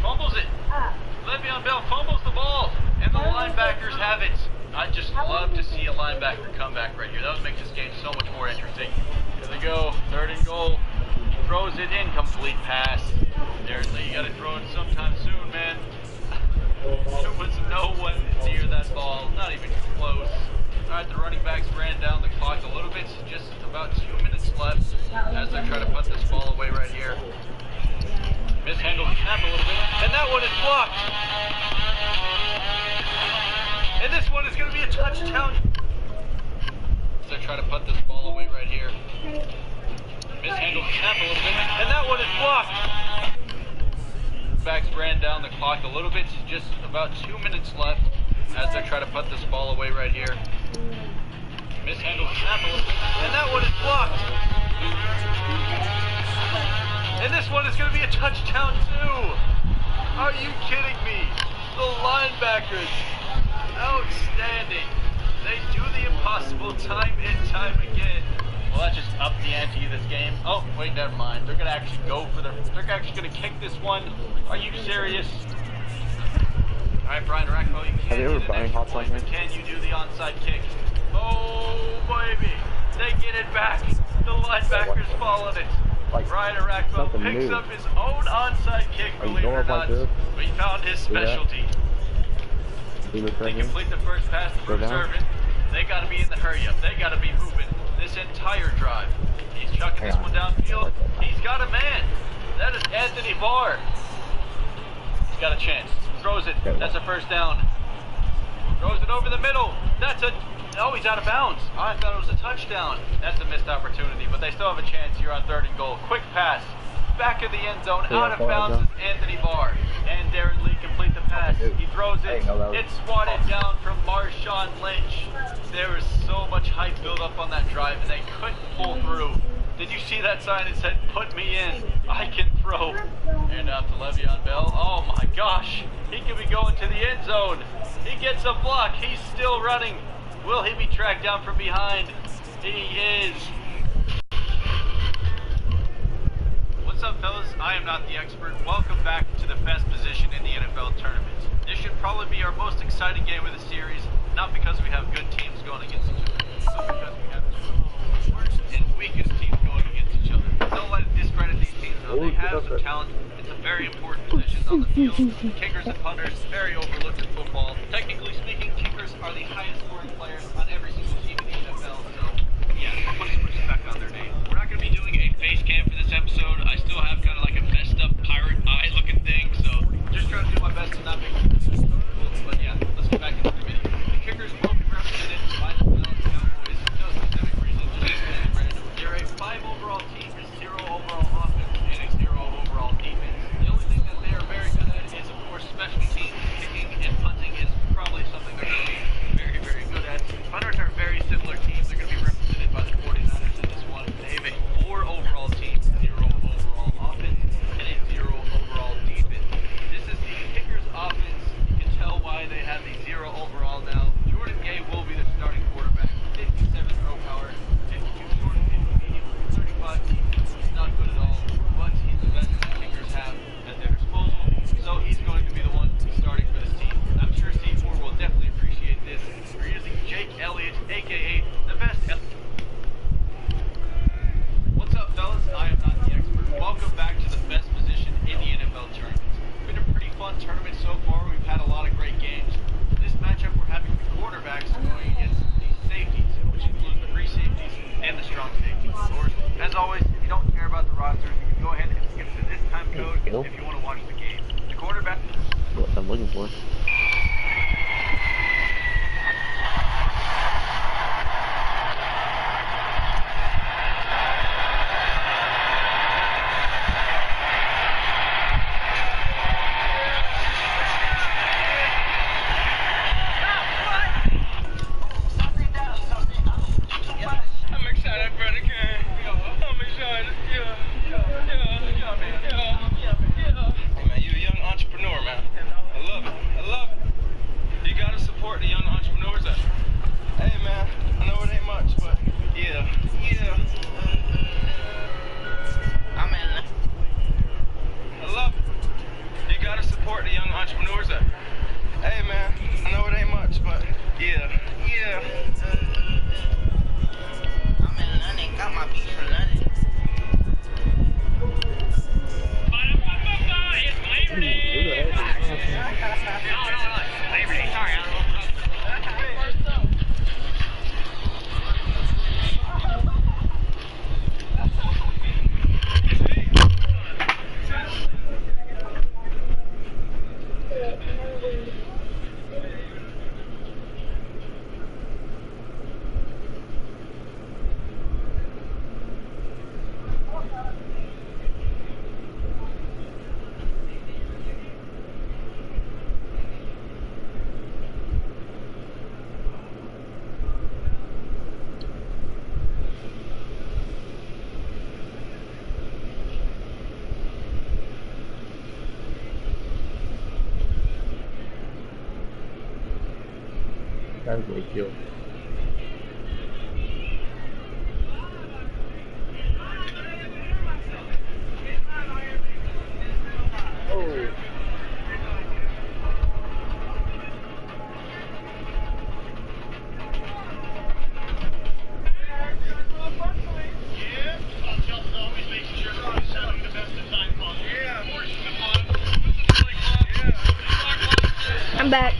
Fumbles it. Le'Veon Bell fumbles the ball, and the linebackers have it. I'd just love to see a linebacker come back right here. That would make this game so much more interesting. Here they go. 3rd and goal. Throws it, incomplete pass. Darren Lee, you gotta throw it sometime soon, man. There was no one near that ball, not even close. Alright, the running backs ran down the clock a little bit, just about 2 minutes left as they try to put this ball away right here. Mishandled the snap a little bit, and that one is blocked. And this one is gonna be a touchdown. As they try to put this ball away right here. Mishandled the snap a little bit, and that one is blocked. Backs ran down the clock a little bit, just about 2 minutes left as they try to put this ball away right here. Mishandled the snap a little bit, and that one is blocked. And this one is going to be a touchdown too. Are you kidding me? The linebackers, outstanding. They do the impossible time and time again. Well, that just upped the ante of this game. Oh, wait, never mind. They're going to actually go for they're actually going to kick this one. Are you serious? All right, Brian Rackmo, you can't do the next point, but can you do the onside kick? Oh, baby. They get it back. The linebackers followed it. Brian Rackmo picks up his own onside kick, believe it or not, but he found his specialty. They complete the first pass to Bruce Irvin. They got to be in the hurry up. They got to be moving this entire drive. He's chucking this one downfield. He's got a man. That is Anthony Barr. He's got a chance. Throws it. That's a first down. Throws it over the middle. That's a... Oh, he's out of bounds. I thought it was a touchdown. That's a missed opportunity, but they still have a chance here on 3rd and goal. Quick pass. Back of the end zone. Out of bounds is Anthony Barr. And Darren Lee complete the pass. He throws it. It's swatted down from Marshawn Lynch. There was so much hype built up on that drive, and they couldn't pull through. Did you see that sign that said, "Put me in, I can throw"? And out to Le'Veon Bell. Oh my gosh. He could be going to the end zone. He gets a block. He's still running. Will he be tracked down from behind? He is. What's up, fellas? I am not the expert. Welcome back to the best position in the NFL tournament. This should probably be our most exciting game of the series, not because we have good teams going against each other, but because we have two of the worst and weakest teams going against each other. Don't let it discredit these teams, though. They have some talent in some very important positions on the field. Kickers and punters, very overlooked in football. Technically speaking, kickers are the highest scoring players on every single team in the NFL, so yeah, put some respect on their name. We're not going to be doing a face cam for this episode. I still have kind of like a messed up pirate eye looking thing, so just trying to do my best to not make it. But yeah, let's get back into the video. The kickers will be represented by the Dallas Cowboys. No specific reason, just random. They're a 5 overall team, a 0 overall offense, and a 0 overall defense. The only thing that they are very good at is, of course, special teams. Kicking and punting is probably something they're going to be very, very good at. Punters are very similar teams. They're going to be represented by the 49ers in this one. They have a 4 overall team, 0 overall offense, and a 0 overall defense. This is the kickers' offense. You can tell why they have the 0 overall now. Jordan Gay will be the starting quarterback. 57 throw power, 52 short, 50 medium, 35 deep. He's not good at all, but he's the best that kickers have at their disposal. So he's going to be the one starting for this team. I'm sure C4 will definitely appreciate this. We're using Jake Elliott, aka the best. What's up, fellas? I am not the expert. Welcome back to the best position in the NFL tournament. It's been a pretty fun tournament so far. We've had a lot of great games. In this matchup, we're having the quarterbacks going against the safeties, which include the free safeties and the strong safeties. Of course, as always, if you don't care about the rosters, you can go ahead and skip to this time code if you want to watch the game. The quarterback. What I'm looking for. I'm excited for the game. I'm excited. Yeah, man. Hey, man, you're a young entrepreneur, man. I love it. That was a kill. Oh. I'm back.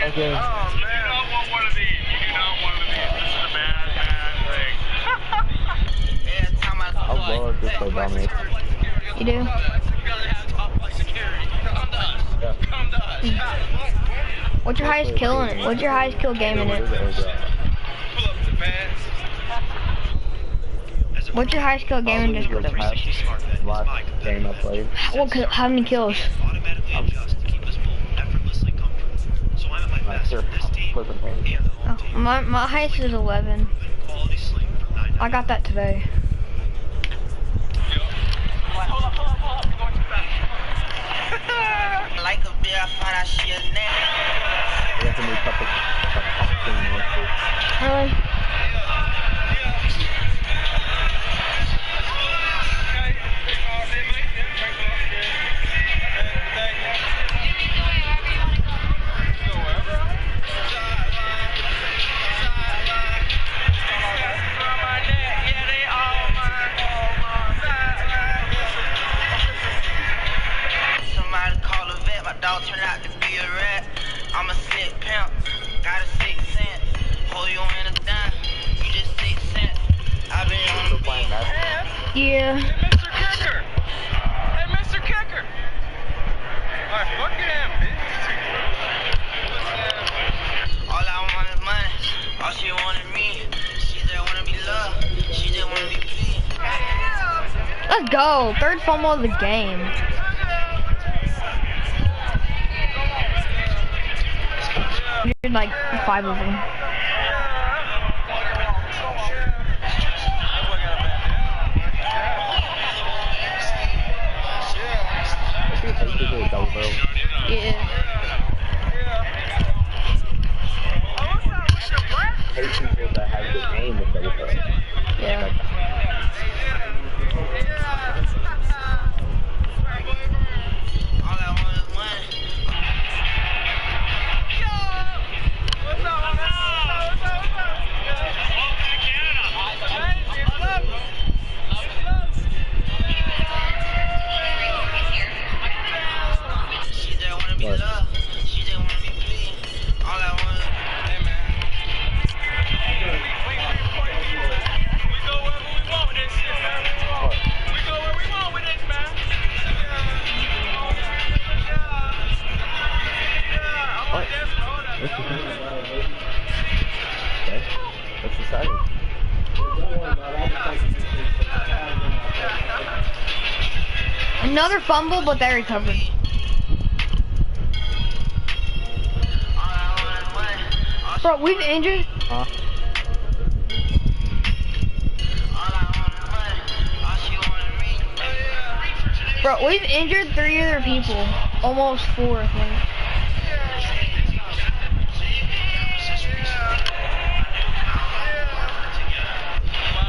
Okay. Oh, man. You do not want one of these. You do not want one of these. This is a bad, bad thing. I love this play Dominic. You do? Yeah. What's your highest kill in it? What's your highest kill game in it? What's your highest kill game in Discord? Last game I played. How many kills? Oh, my highest is 11. I got that today. Like a beer, I find out she a name. Really? Somebody call a vet, my dog turned out to be a rat. I'm a sick pimp, got a 6 cent. Hold you in a dime, you just 6 cents. I've been on the beat. Yeah. Hey, Mr. Kicker! Hey, Mr. Kicker! Alright, fuck him, bitch. All I want is money, all she wanted me. She just wanna be loved, she just wanna be pleased. Let's go. Third fumble of the game. You're like 5 of them. Yeah. Hate people that have the game with double barrel. Yeah. All I want is money. She just wanna be What? loved, she just wanna be pleased. All I want is We go wherever we want with this shit, man. We go where we want with this, man. That's exciting. Another fumble, but they recovered. Bro, we've injured. Huh? Bro, we've injured 3 other people. Almost 4, I think.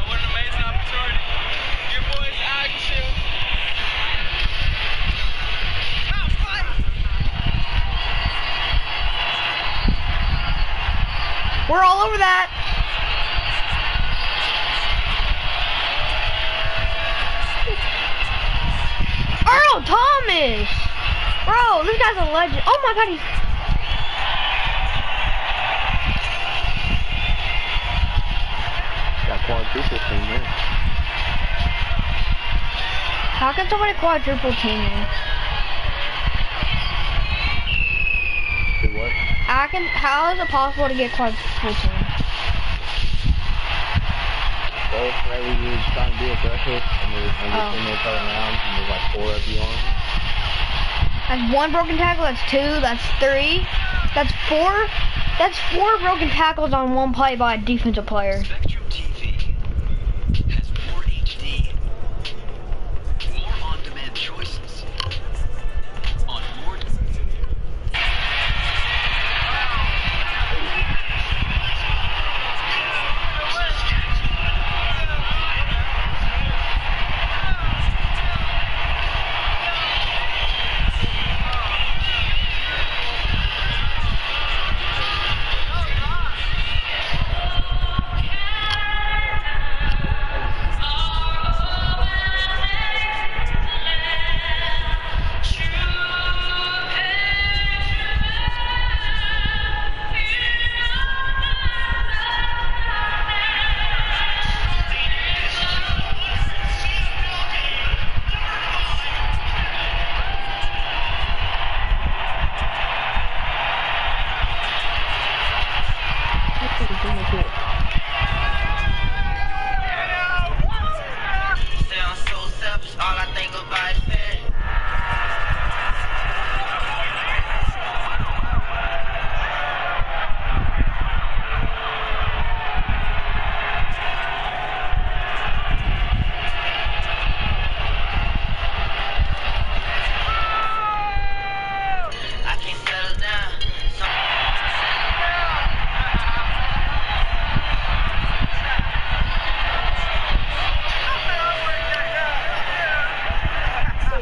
What an amazing opportunity. Your boys action. We're all over that. Earl Thomas! Bro, this guy's a legend. Oh my god, he's... Got quadruple team here. How can somebody quadruple team me? Do what? How is it possible to get quadruple team? Well, whenever you trying to be aggressive and you're coming around and there's like 4 of you on. That's 1 broken tackle, that's 2, that's 3, that's 4. That's 4 broken tackles on 1 play by a defensive player. Spectrum TV has more HD, more on-demand choices, on more...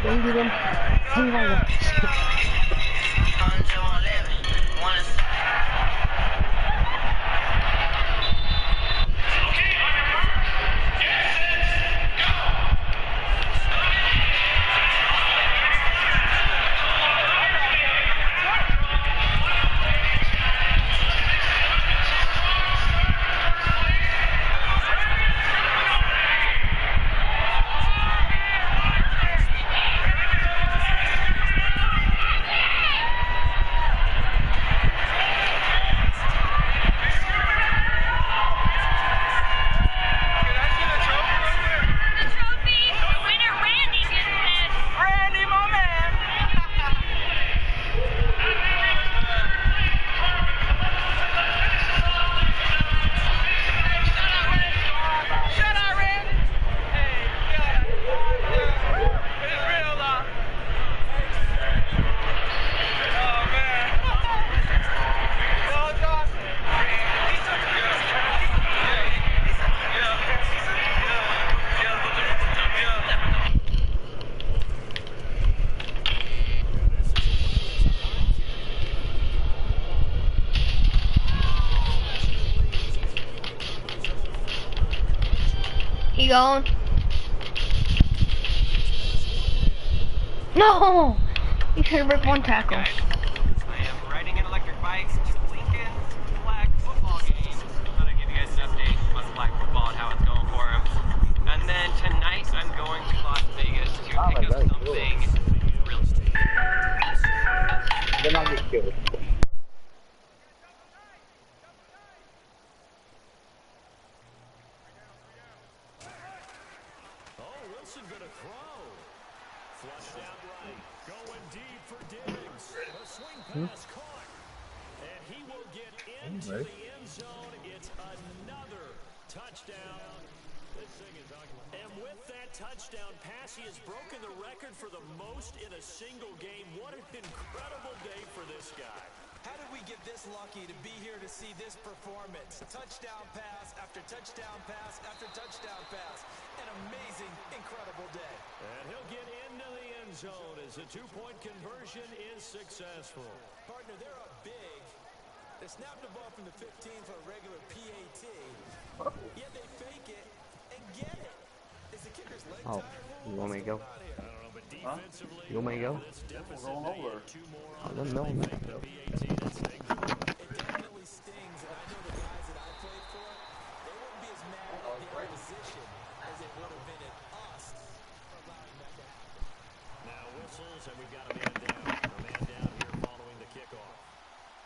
Don't get him. Hang on. You going? No! You should have ripped one tackle. I am riding an electric bike to Lincoln flag football game. I thought I'd give you guys an update on flag football and how it's going for them. And then tonight I'm going to Las Vegas to pick up something real. They're not getting killed. Gonna throw. Flushed out right. Going deep for Diggs. A swing pass caught. And he will get into the end zone. It's another touchdown. This thing is ugly. And with that touchdown pass, he has broken the record for the most in a single game. What an incredible day for this guy. How did we get this lucky to be here to see this performance? Touchdown pass after touchdown pass after touchdown pass. An amazing, incredible day. And he'll get into the end zone as the two-point conversion is successful. Partner, they're up big. They snapped the ball from the 15 for a regular PAT. Yet they fake it and get it. Is the kicker's leg tired? You want me to go? Huh? You want me to go? We're going over. I don't know. It definitely stings, and I know the guys that I played for, they wouldn't be as mad at the opposition as they would have been at us for allowing that to happen. Now whistles, and we've got a man down. A man down here following the kickoff.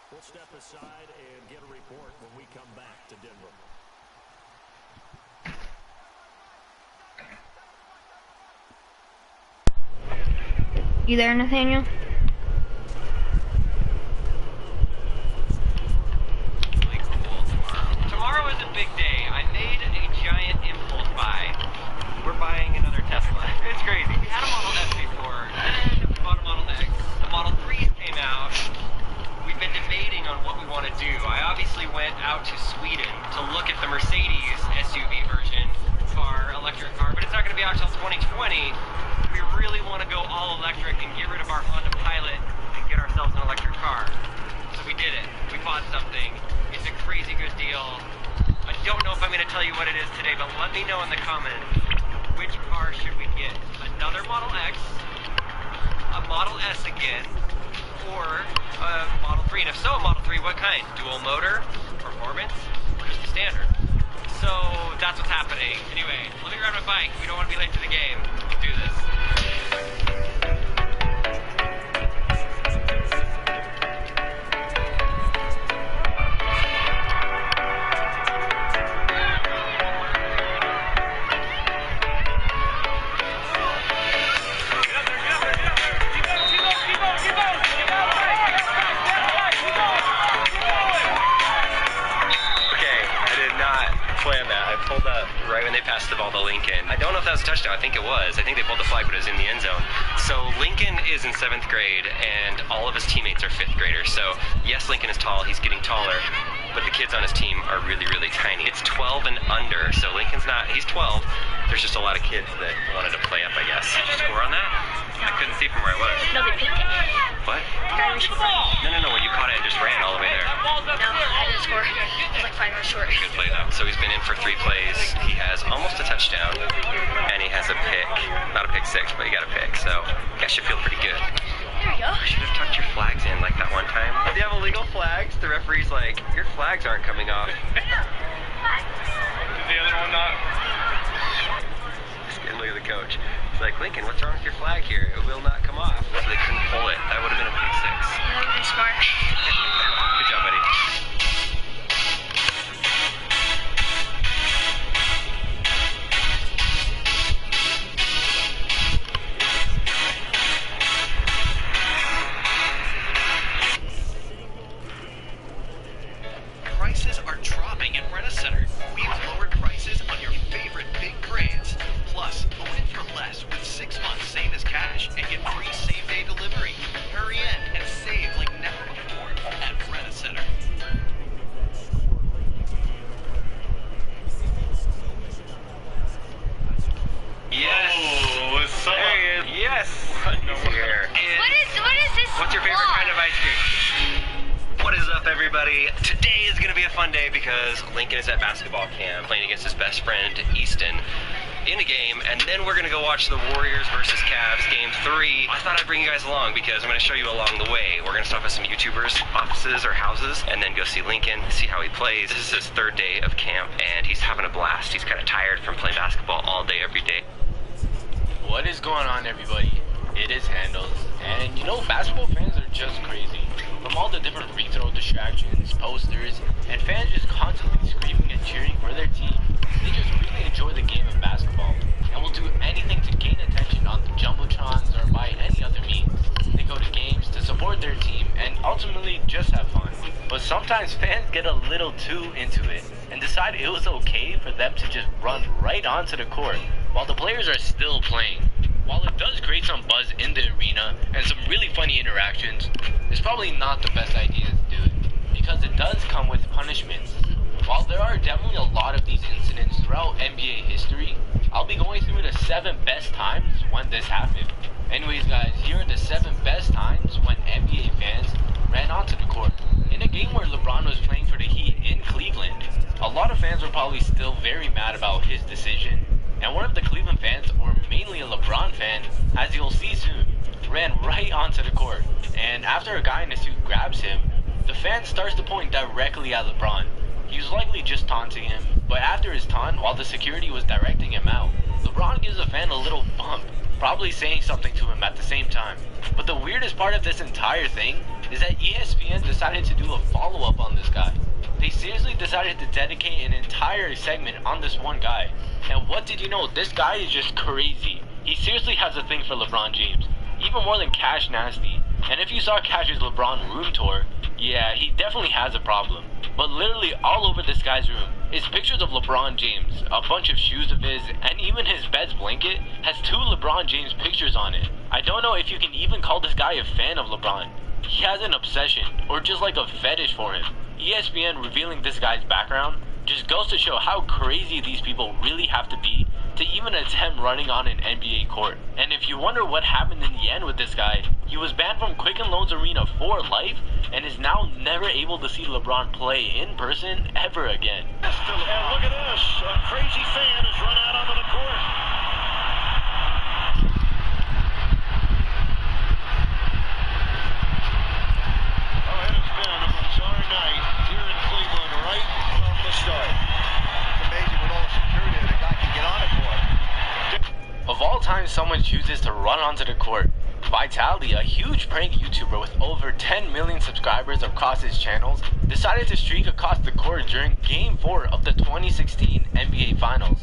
We'll step aside and get a report when we come back to Denver. You there, Nathaniel? Tomorrow is a big day. I made a giant impulse buy. We're buying another Tesla. It's crazy. We had a Model S before, then we bought a Model X. The Model 3s came out. We've been debating on what we want to do. I obviously went out to Sweden to look at the Mercedes SUV version car, electric car, but it's not going to be out until 2020. We really want to go all electric and get rid of our Honda Pilot and get ourselves an electric car. So we did it. We bought something. It's a crazy good deal. I don't know if I'm going to tell you what it is today, but let me know in the comments, which car should we get? Another Model X, a Model S again, or a Model 3? And if so, a Model 3, what kind? Dual motor, performance, or just a standard? So that's what's happening. Anyway, let me ride my bike. We don't want to be late to the game. Let's do this. Plan that. I pulled up right when they passed the ball to Lincoln. I don't know if that was a touchdown. I think it was. I think they pulled the flag, but it was in the end zone. So Lincoln is in 7th grade, and all of his teammates are 5th graders. So yes, Lincoln is tall. He's getting taller, but the kids on his team are really, really tiny. It's 12 and under, so Lincoln's not. He's 12. There's just a lot of kids that wanted to play up, I guess. Did you score on that? see from where I was. No, they picked it. What? The guy reached in front of me. No, when you caught it and just ran all the way there. No, I didn't score. It was like 5 yards short. Good play though. So he's been in for 3 plays. He has almost a touchdown, and he has a pick. Not a pick 6, but he got a pick. So you guys should feel pretty good. There we go. You should have tucked your flags in like that one time. If you have illegal flags, the referee's like, your flags aren't coming off. Did the other one not? And look at the coach. He's like, Lincoln, what's wrong with your flag here? It will not come off. So they couldn't pull it. That would have been a pick 6. Yeah, that would have been smart. Good job, buddy. Prices are dropping at Rent-A-Center. We've lowered prices on your favorite big brands. Plus, own it for less with 6 months same as cash and get free same-day delivery. Hurry in and save like never before at Rent-A-Center. Yes. Oh, what's up? There he is. Yes. He's here. What is this? What's your favorite kind of ice cream? What is up, everybody? Today is gonna be a fun day because Lincoln is at basketball camp playing against his best friend Easton in a game, and then we're gonna go watch the Warriors versus Cavs game 3. I thought I'd bring you guys along because I'm gonna show you along the way. We're gonna stop at some YouTubers' offices or houses and then go see Lincoln, see how he plays. This is his 3rd day of camp and he's having a blast. He's kind of tired from playing basketball all day, every day. What is going on, everybody? It is Handles, and you know, basketball fans are just crazy. From all the different free throw distractions, posters, and fans just constantly screaming and cheering for their team, they just really enjoy the game of basketball, and will do anything to gain attention on the jumbotrons or by any other means. They go to games to support their team and ultimately just have fun. But sometimes fans get a little too into it and decide it was okay for them to just run right onto the court while the players are still playing. While it does create some buzz in the arena and some really funny interactions, it's probably not the best idea to do it, because it does come with punishments. While there are definitely a lot of these incidents throughout NBA history, I'll be going through the 7 best times when this happened. Anyways guys, here are the 7 best times when NBA fans ran onto the court. In a game where LeBron was playing for the Heat in Cleveland, a lot of fans were probably still very mad about his decision, and one of the Cleveland fans, or mainly a LeBron fan, as you'll see soon, ran right onto the court, and after a guy in a suit grabs him, the fan starts to point directly at LeBron. He was likely just taunting him, but after his taunt, while the security was directing him out, LeBron gives the fan a little bump, probably saying something to him at the same time. But the weirdest part of this entire thing is that ESPN decided to do a follow-up on this guy. They seriously decided to dedicate an entire segment on this one guy. And what did you know? This guy is just crazy. He seriously has a thing for LeBron James, even more than Cash Nasty. And if you saw Cash's LeBron room tour, yeah, he definitely has a problem. But literally all over this guy's room is pictures of LeBron James, a bunch of shoes of his, and even his bed's blanket has 2 LeBron James pictures on it. I don't know if you can even call this guy a fan of LeBron. He has an obsession, or just like a fetish for him. ESPN revealing this guy's background just goes to show how crazy these people really have to be to even attempt running on an NBA court. And if you wonder what happened in the end with this guy, he was banned from Quicken Loans Arena for life and is now never able to see LeBron play in person ever again. And look at this, a crazy fan has run out onto the court. Oh, it has been a bizarre night here in Cleveland right from the start. It's amazing with all the security that a guy can get on the court. Of all time someone chooses to run onto the court, Vitality, a huge prank YouTuber with over 10 million subscribers across his channels, decided to streak across the court during Game 4 of the 2016 NBA Finals.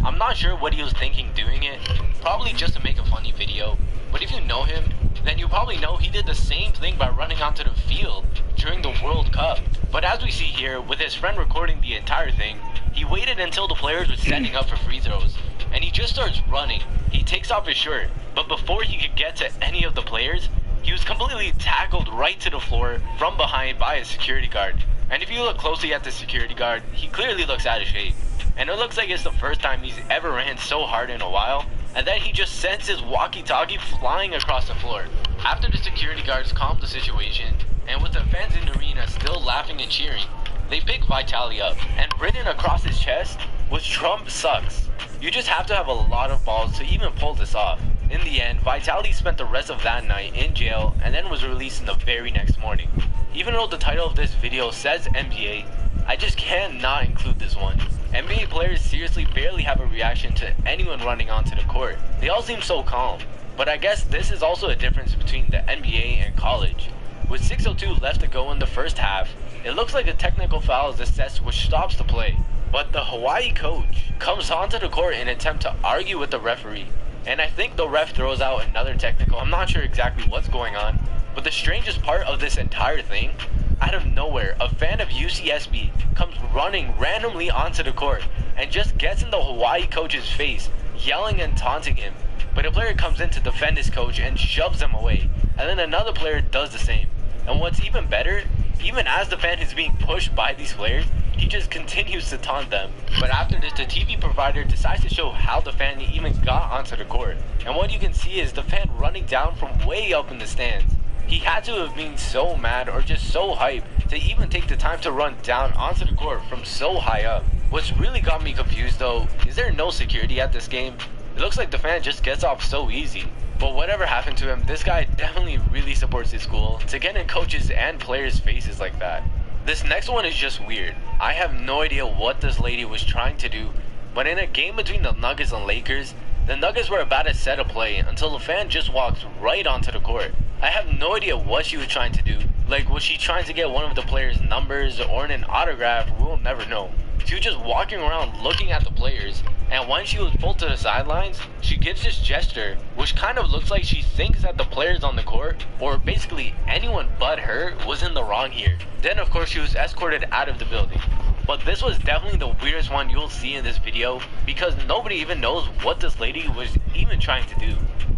I'm not sure what he was thinking doing it, probably just to make a funny video, but if you know him, then you probably know he did the same thing by running onto the field during the World Cup. But as we see here, with his friend recording the entire thing, he waited until the players were setting up for free throws, and he just starts running. He takes off his shirt, but before he could get to any of the players, he was completely tackled right to the floor from behind by a security guard. And if you look closely at the security guard, he clearly looks out of shape. And it looks like it's the first time he's ever ran so hard in a while, and then he just sends his walkie-talkie flying across the floor. After the security guards calmed the situation, and with the fans in the arena still laughing and cheering, they pick Vitaly up, and written across his chest was "Trump sucks." You just have to have a lot of balls to even pull this off. In the end, Vitaly spent the rest of that night in jail and then was released in the very next morning. Even though the title of this video says NBA, I just can't not include this one. NBA players seriously barely have a reaction to anyone running onto the court. They all seem so calm. But I guess this is also a difference between the NBA and college. With 6:02 left to go in the first half, it looks like a technical foul is assessed which stops the play. But the Hawaii coach comes onto the court in an attempt to argue with the referee. And I think the ref throws out another technical. I'm not sure exactly what's going on. But the strangest part of this entire thing, out of nowhere, a fan of UCSB comes running randomly onto the court and just gets in the Hawaii coach's face, yelling and taunting him. But a player comes in to defend his coach and shoves him away. And then another player does the same. And what's even better, even as the fan is being pushed by these players, he just continues to taunt them. But after this, the TV provider decides to show how the fan even got onto the court. And what you can see is the fan running down from way up in the stands. He had to have been so mad or just so hyped to even take the time to run down onto the court from so high up. What's really got me confused though, is there no security at this game? It looks like the fan just gets off so easy. But whatever happened to him, this guy definitely really supports his school to get in coaches and players' faces like that. This next one is just weird. I have no idea what this lady was trying to do, but in a game between the Nuggets and Lakers, the Nuggets were about to set a play until the fan just walks right onto the court. I have no idea what she was trying to do. Like, was she trying to get one of the players' numbers or an autograph? We'll never know. She was just walking around looking at the players, and when she was pulled to the sidelines, she gives this gesture, which kind of looks like she thinks that the players on the court, or basically anyone but her, was in the wrong here. Then of course she was escorted out of the building. But this was definitely the weirdest one you'll see in this video, because nobody even knows what this lady was even trying to do.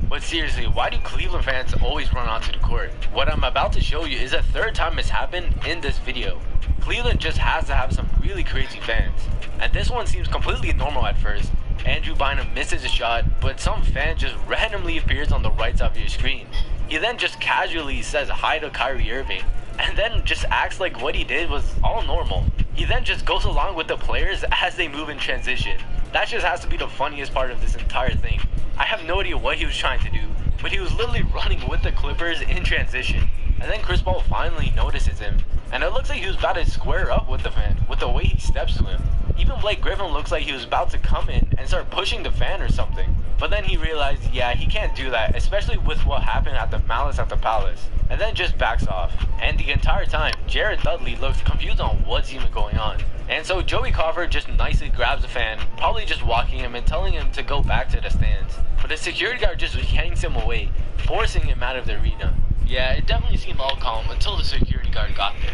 But seriously, why do Cleveland fans always run onto the court? What I'm about to show you is the third time it's happened in this video. Cleveland just has to have some really crazy fans. And this one seems completely normal at first. Andrew Bynum misses a shot, but some fan just randomly appears on the right side of your screen. He then just casually says hi to Kyrie Irving, and then just acts like what he did was all normal. He then just goes along with the players as they move in transition. That just has to be the funniest part of this entire thing. I have no idea what he was trying to do, but he was literally running with the Clippers in transition. And then Chris Paul finally notices him, and it looks like he was about to square up with the fan, with the way he steps to him. Even Blake Griffin looks like he was about to come in and start pushing the fan or something. But then he realized, yeah, he can't do that, especially with what happened at the Malice at the Palace. And then just backs off. And the entire time, Jared Dudley looks confused on what's even going on. And so Joey Crawford just nicely grabs the fan, probably just walking him and telling him to go back to the stands. But the security guard just yanks him away, forcing him out of the arena. Yeah, it definitely seemed all calm until the security guard got there.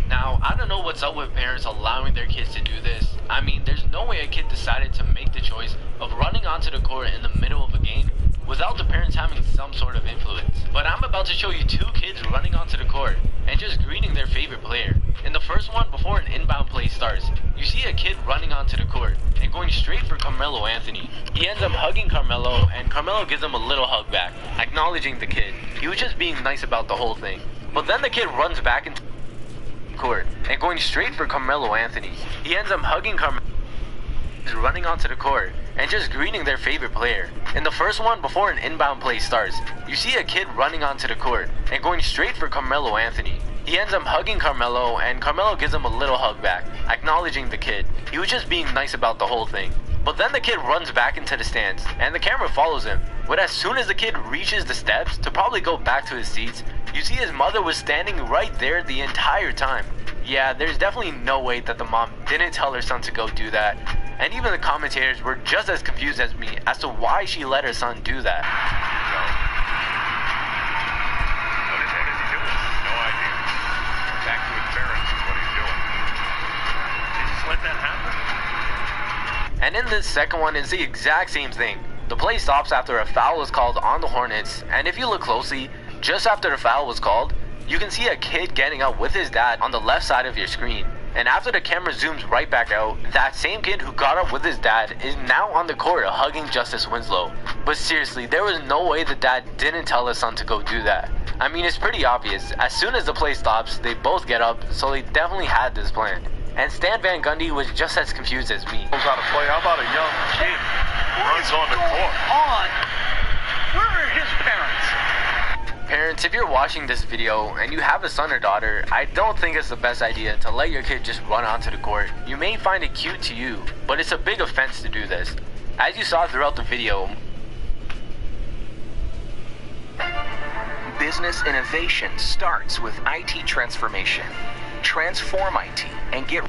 Now, I don't know what's up with parents allowing their kids to do this. I mean, there's no way a kid decided to make the choice of running onto the court in the middle of a game without the parents having some sort of influence. But I'm about to show you two kids running onto the court and just greeting their favorite player. In the first one, before an inbound play starts, you see a kid running onto the court and going straight for Carmelo Anthony. He ends up hugging Carmelo, and Carmelo gives him a little hug back, acknowledging the kid. He was just being nice about the whole thing. But then the kid runs back into court and going straight for Carmelo Anthony. He ends up hugging Carmelo, running onto the court and just greeting their favorite player. In the first one, before an inbound play starts, you see a kid running onto the court and going straight for Carmelo Anthony. He ends up hugging Carmelo, and Carmelo gives him a little hug back, acknowledging the kid. He was just being nice about the whole thing. But then the kid runs back into the stands, and the camera follows him. But as soon as the kid reaches the steps to probably go back to his seats, you see his mother was standing right there the entire time. Yeah, there's definitely no way that the mom didn't tell her son to go do that. And even the commentators were just as confused as me as to why she let her son do that. What is he doing? No idea. Back to his parents is what he's doing. He just let that happen. And in this second one, it's the exact same thing. The play stops after a foul is called on the Hornets, and if you look closely, just after the foul was called, you can see a kid getting up with his dad on the left side of your screen. And after the camera zooms right back out, that same kid who got up with his dad is now on the court hugging Justice Winslow. But seriously, there was no way the dad didn't tell his son to go do that. I mean, it's pretty obvious. As soon as the play stops, they both get up, so they definitely had this planned. And Stan Van Gundy was just as confused as me. How to play? How about a young kid runs on the court? Where are his parents? Parents, if you're watching this video and you have a son or daughter, I don't think it's the best idea to let your kid just run onto the court. You may find it cute to you, but it's a big offense to do this. As you saw throughout the video, business innovation starts with IT transformation. Transform IT and get...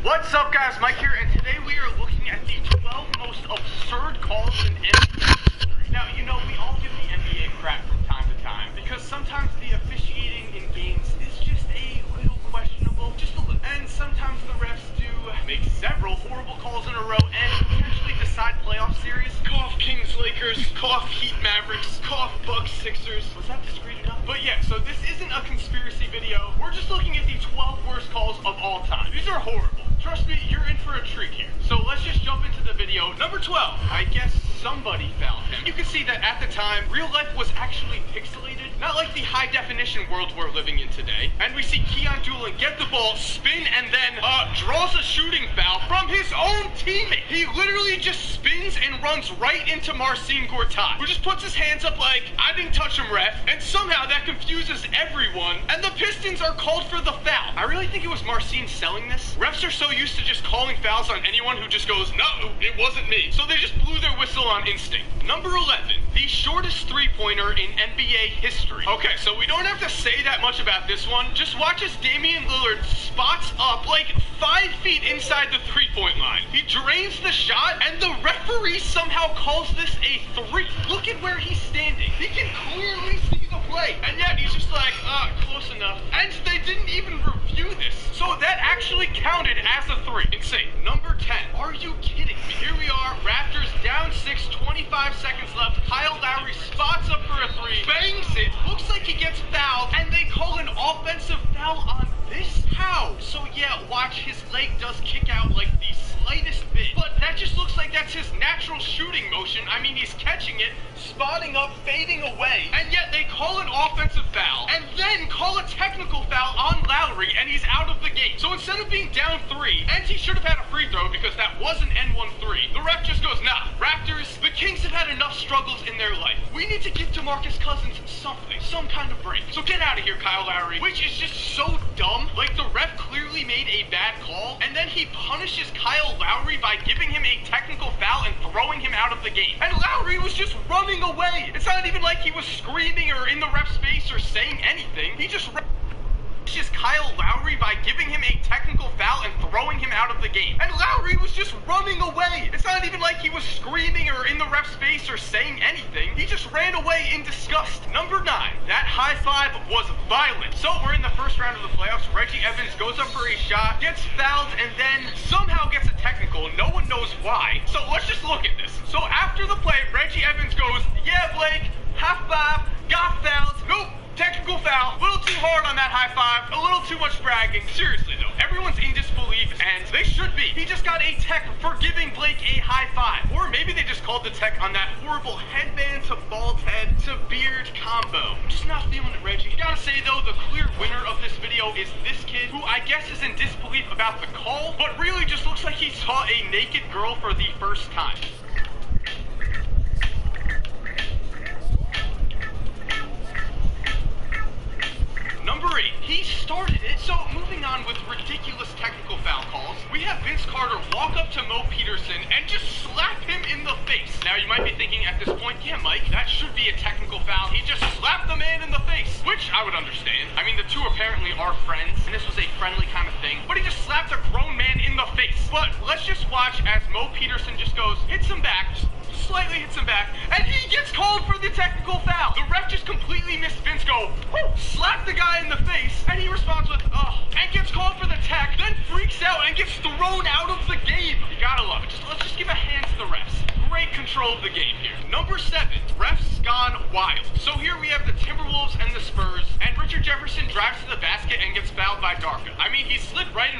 What's up, guys? Mike here, and today we are looking at the 12 most absurd calls in NBA history. Now, you know, we all give the NBA crap from time to time, because sometimes the officiating in games is just a little questionable, just a little. And sometimes the refs do make several horrible calls in a row and potentially decide playoff series. Cough Kings Lakers, cough Heat Mavericks, cough Bucks Sixers. Was that discreet enough? But yeah, so this isn't a conspiracy video. We're just looking at the 12 worst calls of all time. These are horrible. Trust me, you're in for a treat here. So let's just jump into the video. Number 12. I guess somebody found him. You can see that at the time, real life was actually pixelated, not like the high definition world we're living in today. And we see Keon Doolin get the ball, spin, and then draws a shooting foul from his own teammate. He literally just spins and runs right into Marcin Gortat, who just puts his hands up like, I didn't touch him, ref. And somehow that confuses everyone, and the Pistons are called for the foul. I really think it was Marcin selling this. Refs are so used to just calling fouls on anyone who just goes, no, it wasn't me. So they just blew their whistle on instinct. Number 11, the shortest three-pointer in NBA history. Okay, so we don't have to say that much about this one. Just watch as Damian Lillard spots up like 5 feet inside the three-point line. He drains the shot, and the referee somehow calls this a 3. Look at where he's standing. He can clearly see the play, and yet he's just like, close enough. And they didn't even review this. So that actually counted as a 3. Insane. Number 10. Are you kidding me? Here we are, Raptors down 6, 25 seconds left. Kyle Lowry spots up for a 3, bangs it, looks like he gets fouled, and they call an offensive foul on this? How? So yeah, watch, his leg does kick out like the slightest bit, but that just looks like that's his natural shooting motion. I mean, he's catching it, spotting up, fading away, and yet they call an offensive foul, and then call a technical foul on Lowry, and he's out of the game. So instead of being down 3, and he should have had a free throw because that was an N1-3, the ref just goes, nah, Raptors, the Kings have had enough struggles in their life. We need to give DeMarcus Cousins something, some kind of break. So get out of here, Kyle Lowry, which is just so dumb. Like, the ref clearly made a bad call, and then he punishes Kyle Lowry by giving him a technical foul and throwing him out of the game. And Lowry was just running away. It's not even like he was screaming or in the ref's face or saying anything. He just punishes Kyle Lowry by giving him a technical foul and throwing him out of the game. And Lowry was just running away. It's not even like he was screaming or in the ref's face or saying anything. He just ran away in disgust. Number 9. That high five was violent. So we're in the first round of the playoffs. Reggie Evans goes up for a shot, gets fouled, and then somehow gets a technical. No one knows why. So let's just look at this. So after the play, Reggie Evans goes, yeah, Blake, high five, got fouled. Nope. Technical foul, a little too hard on that high five, a little too much bragging. Seriously though, everyone's in disbelief, and they should be. He just got a tech for giving Blake a high five. Or maybe they just called the tech on that horrible headband to bald head to beard combo. I'm just not feeling it, Reggie. You gotta say though, the clear winner of this video is this kid, who I guess is in disbelief about the call, but really just looks like he saw a naked girl for the first time. Number 8, he started it. So moving on with ridiculous technical foul calls, we have Vince Carter walk up to Mo Peterson and just slap him in the face. Now you might be thinking at this point, yeah, Mike, that should be a technical foul. He just slapped the man in the face, which I would understand. I mean, the two apparently are friends, and this was a friendly kind of thing, but he just slapped a grown man in the face. But let's just watch as Mo Peterson just goes, hits him back, slightly hits him back, and he gets called for the technical foul. The ref just completely missed Vince go, whoo, slap the guy in the face, and he responds with, oh, and gets called for the tech, then freaks out and gets thrown out of the game. You gotta love it. Let's just give a hand to the refs. Great control of the game here. Number 7, refs gone wild. So here we have the Timberwolves and the Spurs, and Richard Jefferson drives to the basket and gets fouled by Darka. I mean, he slid right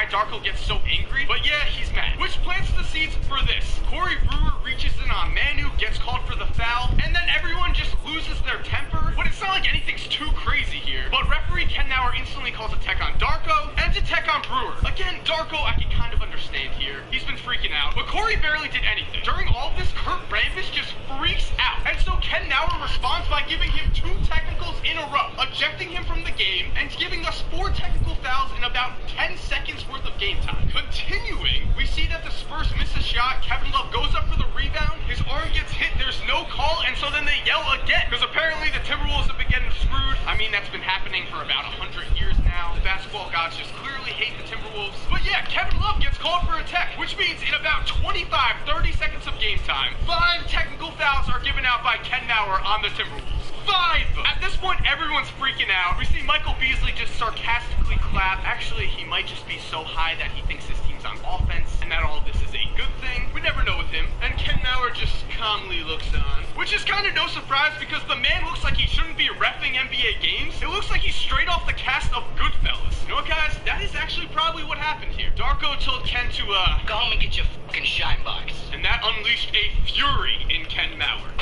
Darko gets so angry, but yeah, he's mad. Which plants the seeds for this. Corey Brewer reaches in on Manu, gets called for the foul, and then everyone just loses their temper. But it's not like anything's too crazy here. But referee Ken Nauer instantly calls a tech on Darko and a tech on Brewer. Again, Darko I can kind of understand here. He's been freaking out, but Corey barely did anything. During all of this, Kurt Rambis just freaks out. And so Ken Nauer responds by giving him 2 technicals in a row, ejecting him from the game and giving us 4 technical fouls in about 10 seconds worth of game time. Continuing, we see that the Spurs miss a shot, Kevin Love goes up for the rebound, his arm gets hit, there's no call, and so then they yell again, because apparently the Timberwolves have been getting screwed. I mean, that's been happening for about 100 years now. The basketball gods just clearly hate the Timberwolves. But yeah, Kevin Love gets called for a tech, which means in about 25-30 seconds of game time, 5 technical fouls are given out by Ken Nauer on the Timberwolves. 5! At this point, everyone's freaking out. We see Michael Beasley just sarcastically clap. Actually, he might just be so high that he thinks his team's on offense, and that all of this is a good thing. We never know with him. And Ken Nauer just calmly looks on. Which is kind of no surprise, because the man looks like he shouldn't be reffing NBA games. It looks like he's straight off the cast of Goodfellas. You know what, guys? That is actually probably what happened here. Darko told Ken to, go home and get your fucking shine box. And that unleashed a fury in Ken Nauer.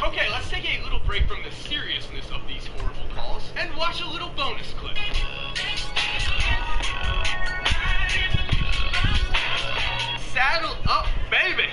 Okay, let's take a little break from the seriousness of these horrible calls and watch a little bonus clip. Saddle up, baby!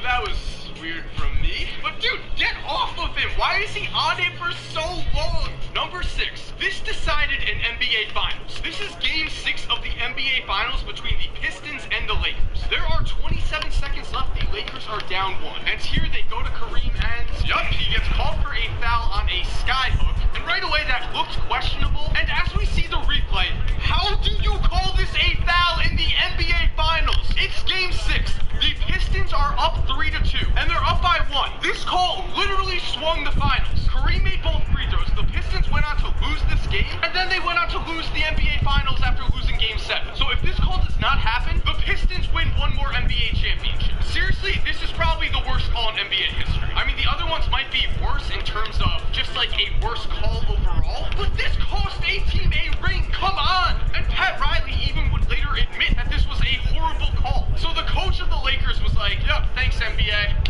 That was weird from me. But dude, get off of him! Why is he on it for so long? Number 6. This decided an NBA Finals. This is Game 6 of the NBA Finals between the Pistons and the Lakers. There are 27 seconds left. The Lakers are down 1. And here they go to Kareem and... yup, he gets called for a foul on a skyhook. And right away that looked questionable. And as we see the replay, how do you call this a foul in the NBA Finals? It's Game 6. The Pistons are up 3-2. And they're up by 1. This call literally swung the finals. Kareem made both free throws. The Pistons went on to lose this game, and then they went on to lose the NBA Finals after losing Game 7. So if this call does not happen, the Pistons win one more NBA championship. Seriously, this is probably the worst call in NBA history. I mean, the other ones might be worse in terms of just like a worse call overall, but this cost a team a ring. Come on! And Pat Riley even would later admit that this was a horrible call. So the coach of the Lakers was like, yup, thanks NBA.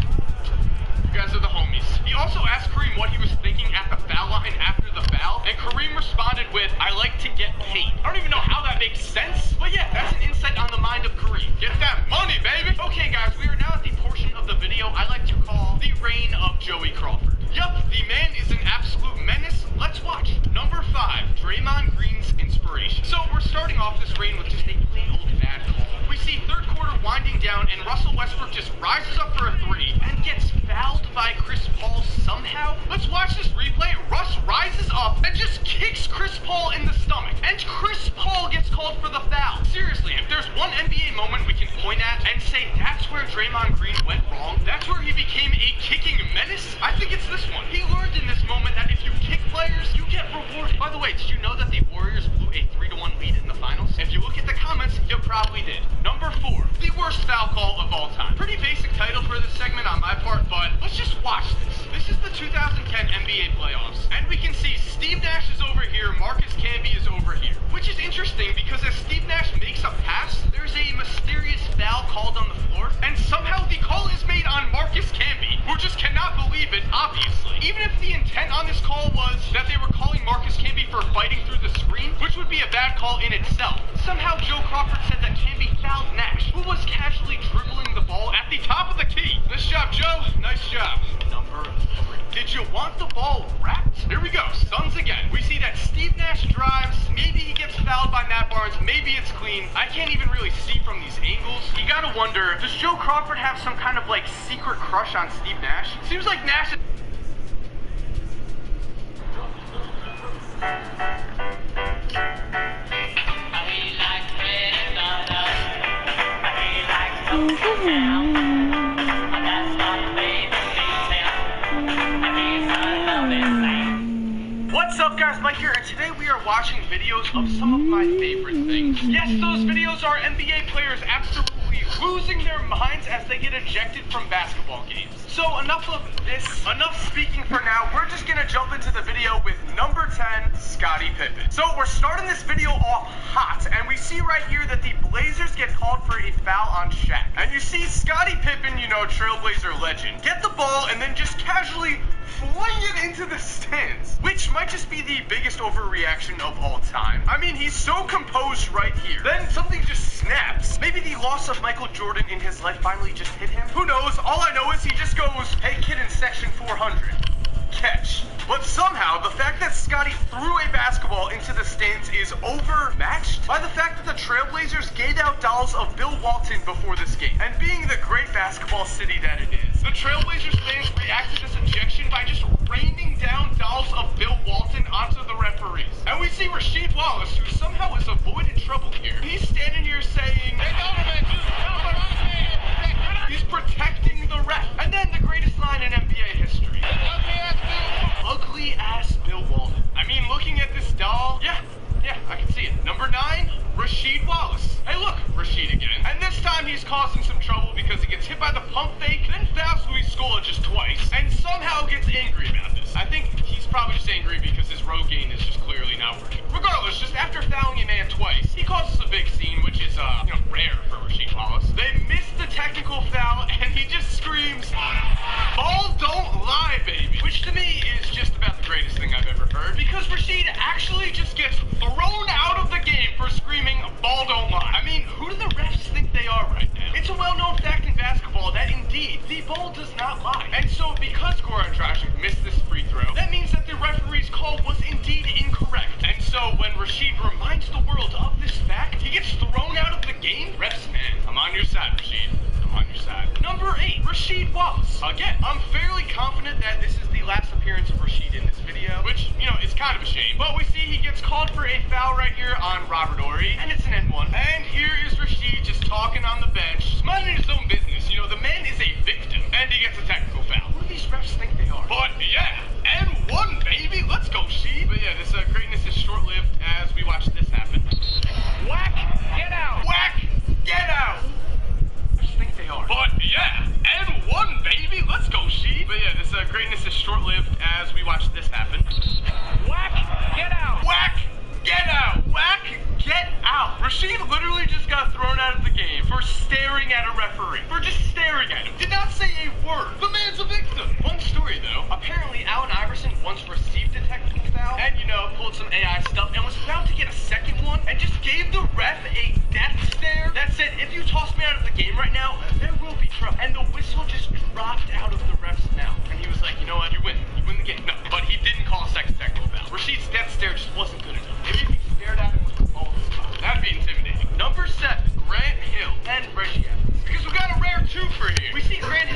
You guys are the homies. He also asked Kareem what he was thinking at the foul line after the foul, and Kareem responded with, I like to get paid. I don't even know how that makes sense, but yeah, that's an insight on the mind of Kareem. Get that money, baby! Okay, guys, we are now at the portion of the video I like to call the reign of Joey Crawford. Yup, the man is an absolute menace. Let's watch. Number 5, Draymond Green's inspiration. So we're starting off this reign with just a plain old bad call. We see third quarter winding down, and Russell Westbrook just rises up for a 3 and gets fouled by Chris Paul somehow. Let's watch this replay. Russ rises up and just kicks Chris Paul in the stomach, and Chris Paul gets called for the foul. Seriously, if there's one NBA moment we can point at and say that's where Draymond Green went wrong, that's where he became a kicking menace, I think it's this one. He learned in this moment that if you kick players, you get rewarded. By the way, did you know that the Warriors blew a 3-1 lead in the finals? If you look at the comments, you probably did. Number 4, the worst foul call of all time. Pretty basic title for this segment on my part, but let's just watch this. This is the 2010 NBA playoffs, and we can see Steve Nash is over here, Marcus Camby is over here. Which is interesting because as Steve Nash makes a pass, there's a mysterious foul called on the floor, and somehow the call is made on Marcus Camby, who just cannot believe it, obviously. Even if the intent on this call was that they were calling Marcus Camby for fighting through the screen, which would be a bad call in itself, somehow Joe Crawford said that Camby fouled Nash, who was casually dribbling the ball at the top of the key. Nice job, Joe. Nice job. Number 3. Did you want the ball wrapped? Here we go. Suns again. We see that Steve Nash drives. Maybe he gets fouled by Matt Barnes. Maybe it's clean. I can't even really see from these angles. You gotta wonder, does Joe Crawford have some kind of like secret crush on Steve Nash? Seems like Nash... What's up guys, Mike here, and today we are watching videos of some of my favorite things. Yes, those videos are NBA players absolutely losing their minds fans as they get ejected from basketball games. So enough of this, enough speaking for now. We're just gonna jump into the video with number 10, Scottie Pippen. So we're starting this video off hot, and we see right here that the Blazers get called for a foul on Shaq. And you see Scottie Pippen, you know, Trailblazer legend, get the ball and then just casually fling it into the stands, which might just be the biggest overreaction of all time. I mean, he's so composed right here. Then something just snaps. Maybe the loss of Michael Jordan in his life finally just hit him. Who knows? All I know is he just goes, "Hey kid in section 400. Catch." But somehow, the fact that Scottie threw a basketball into the stands is overmatched by the fact that the Trailblazers gave out dolls of Bill Walton before this game. And being the great basketball city that it is, the Trailblazers fans reacted to this ejection by just raining down dolls of Bill Walton onto the referees. And we see Rasheed Wallace, who somehow is avoided trouble here. He's standing here saying, he's protecting the ref. And then the greatest line in NBA history. Ugly ass Bill Walton. I mean, looking at this doll, yeah, I can see it. Number 9, Rasheed Wallace. Hey look, Rasheed again. And this time he's causing some trouble because he gets hit by the pump fake, then fouls Luis Scola just twice, and somehow gets angry about this. I think he's probably just angry because his road game is just clearly not working. Regardless, just after fouling a man twice, he causes a big scene, which is, rare for Rasheed Wallace. They miss the technical foul, and he just screams, "Ball don't lie, baby," which to me is just about the greatest thing I've ever heard, because Rasheed actually just gets thrown out of the game for screaming, "Ball don't lie." I mean, who do the refs think they are right now? It's a well-known fact in basketball that indeed, the ball does not lie. And so because Goran Dragic missed this free throw, that means that the referee's call was indeed incorrect. And so when Rasheed reminds the world of this fact, he gets thrown out of the game. Refs, man, I'm on your side, Rasheed. I'm on your side. Number 8, Rasheed Wallace. Again, I'm fairly confident that this is the last appearance of Rasheed in this video, which, is kind of a shame. But we see he gets called for a foul right here on Robert Horry, and it's an N1. And here is Rasheed just talking on the bench, minding his own business. The man is a victim, and he gets a technical foul. Who do these refs think they are? But yeah, N1, baby, let's go, Sheed. But yeah, this greatness is short-lived as we watch this happen. Whack, get out! Whack, get out! I just think they are. But yeah, N1, baby, let's go, Sheed. But yeah, this greatness is short-lived as we watch this happen. Whack, get out! Whack, get out! Whack, get out! Rasheed literally just got thrown out of the game for staring at a referee. For just staring at him. Did not say a word. The man's a victim. Fun story, though. Apparently, Allen Iverson once received a technical foul and, pulled some AI stuff and was about to get a second one and just gave the ref a death stare that said, "If you toss me out of the game right now, there will be trouble." And the whistle just dropped out of the ref's mouth. And he was like, "You know what? You win. You win the game." No, but he didn't call a second technical foul. Rasheed's death stare just wasn't good enough. Maybe if he stared at him with all the spot, that'd be intimidating. Number 7, Grant Hill and Reggie Evans. Because we got a rare twofer here. We see Grant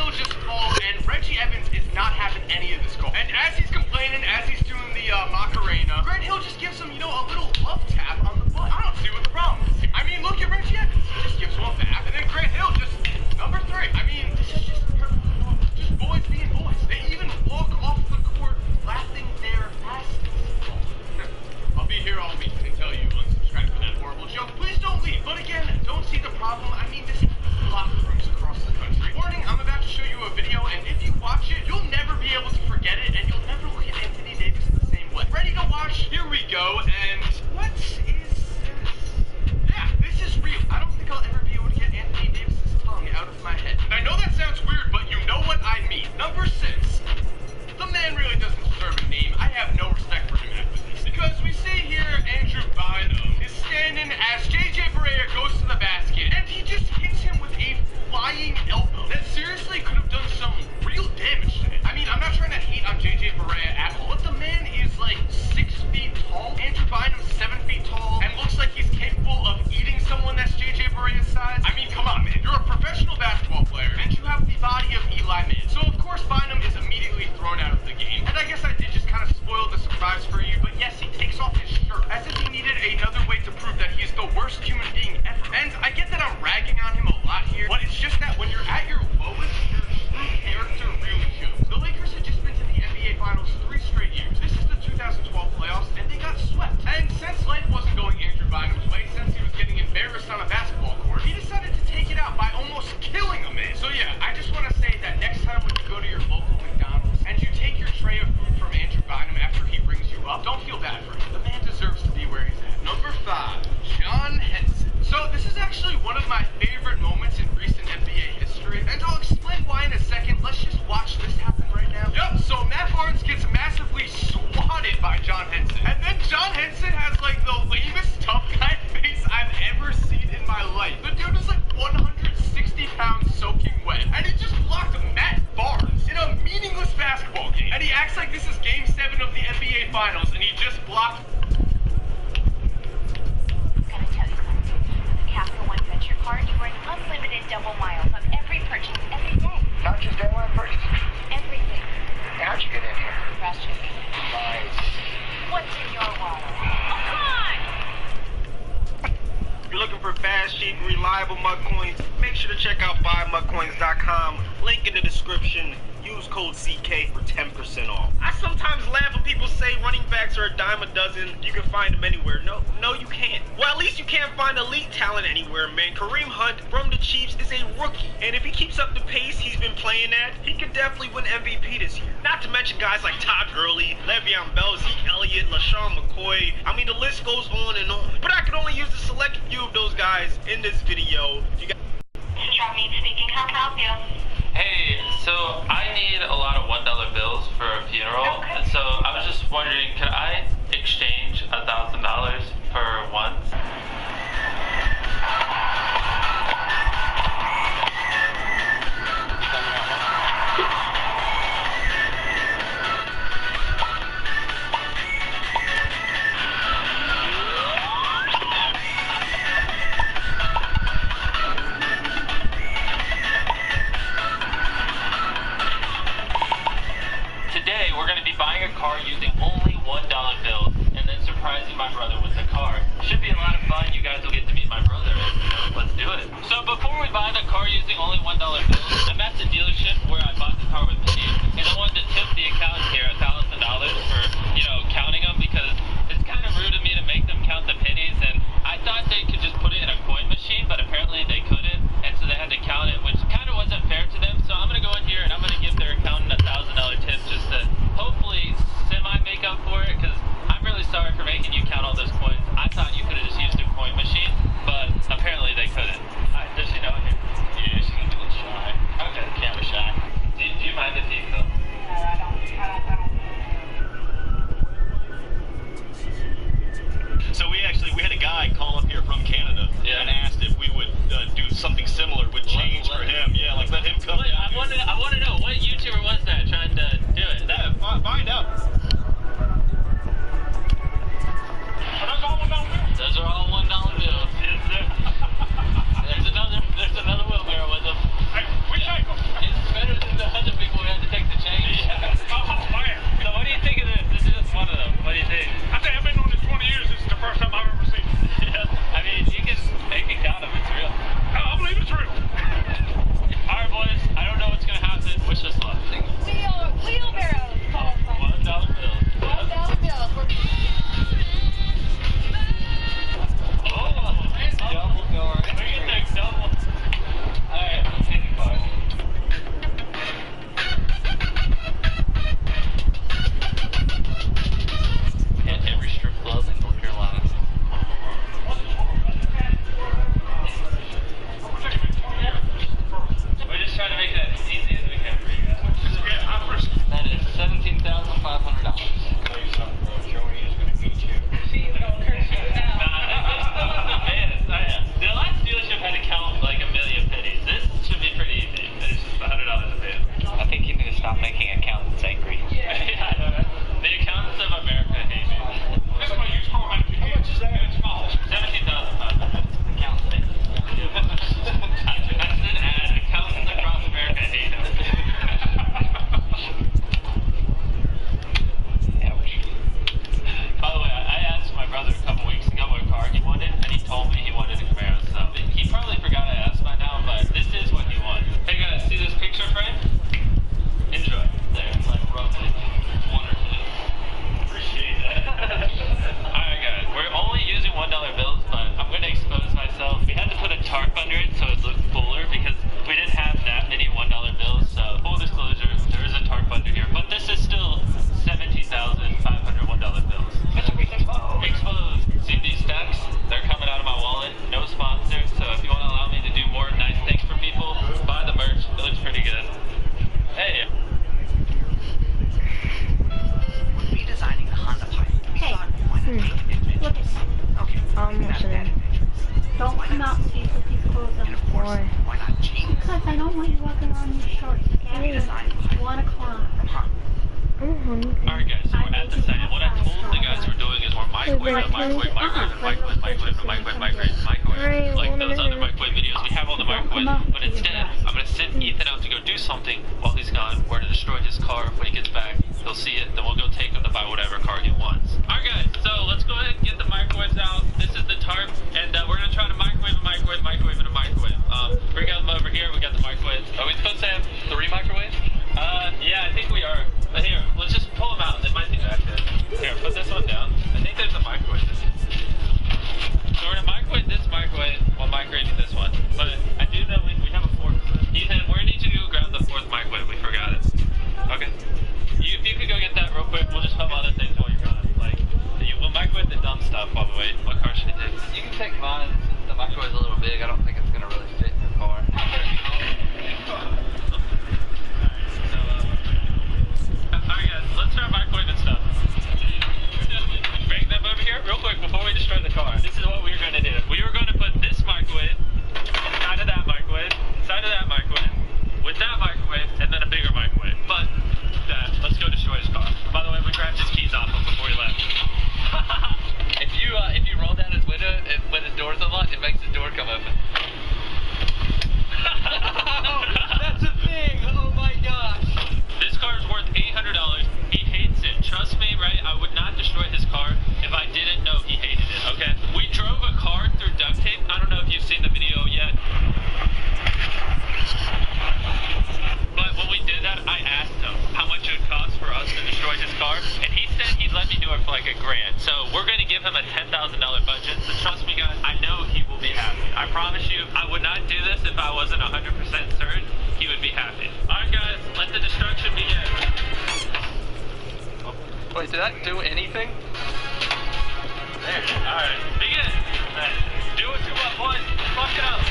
finals, and he just blocked. Gonna tell you something. With the Capital One Venture Card, you earn unlimited double miles on every purchase every day. Not just airline purchases. Everything. How'd you get in here? Fast shipping. Nice. What's in your wallet? Oh, come on! If you're looking for fast, cheap, reliable mud coins, make sure to check out buymudcoins.com. Link in the description. Use code CK for 10% off. I sometimes laugh when people say running backs are a dime a dozen. You can find them anywhere. No, you can't. Well, at least you can't find elite talent anywhere, man. Kareem Hunt from the Chiefs is a rookie. And if he keeps up the pace he's been playing at, he could definitely win MVP this year. Not to mention guys like Todd Gurley, Le'Veon Bell, Zeke Elliott, LaShawn McCoy. I mean, the list goes on and on. But I could only use a select few of those guys in this video. You got Charmaine speaking. How can I help you? Hey, so I need a lot of $1 bills for a funeral, and so I was just wondering, could I exchange $1,000 for ones? Today, we're going to be buying a car using only $1 bills, and then surprising my brother with the car. Should be a lot of fun. You guys will get to meet my brother. Let's do it. So before we buy the car using only $1 bills, I'm at the dealership where I bought the car with pennies, and I wanted to tip the accountant here $1,000 for, counting them, because it's kind of rude of me to make them count the pennies, and I thought they could just put it in a coin machine, but apparently they couldn't, and so they had to count it, which kind of wasn't fair to them. So I'm going to go in here and I'm going to give their accountant $1,000 tip just to hopefully semi-make up for it, because I'm really sorry for making you count all those coins. I thought you could have just used a coin machine, but apparently they couldn't. Does she know here? Yeah, she's a little shy. Okay, camera shy. microwave, like those other microwave videos we have on the microwave. But instead, I'm gonna send Ethan out to go do something while he's gone. We're gonna destroy his car. When he gets back, he'll see it. Then we'll go take him to buy whatever car he wants. All right, guys. So let's go ahead and get the microwaves out. This is the tarp, and we're gonna try to microwave, and a microwave. Bring them over here. We got the microwaves. Are we supposed to have 3 microwaves? Yeah, I think we are. But here, let's just pull them out. They might be back there. Here, put this one down. I think there's a microwave. So we're gonna microwave this microwave while microwaving this one. But I do know we have a 4th. Ethan, we're gonna need you to go grab the 4th microwave. We forgot it. Okay. If you could go get that real quick, we'll just film other things while you're gone. Like, we'll microwave the dumb stuff while we wait. What car should I take? You can take mine. The microwave's a little big. I don't think it's gonna really fit in your car. Alright guys, let's start microwaving stuff. Bring them over here real quick before we destroy the car. This is what we were going to do. We were going to put this microwave inside of that microwave, inside of that microwave, with that microwave, and then a bigger microwave. But, let's go destroy his car. By the way, we grabbed his keys off him before he left. If you roll down his window and when his door's unlocked, it makes his door come open. That's a thing! Oh my gosh! This car is worth $800. He hates it. Trust me, right? I would not destroy his car if I didn't know he hated it, okay? We drove a car through duct tape. I don't know if you've seen the video yet. But when we did that, I asked him how much it would cost for us to destroy his car, and he said he'd let me do it for like $1,000. So we're going to give him a $10,000 budget. So trust me, guys, I know he will be happy. I promise you, I would not do this if I wasn't 100% certain he would be happy. All right, guys, let the destruction begin. Wait, did that do anything? There. All right, begin. Do what you want, boys. Fuck it up.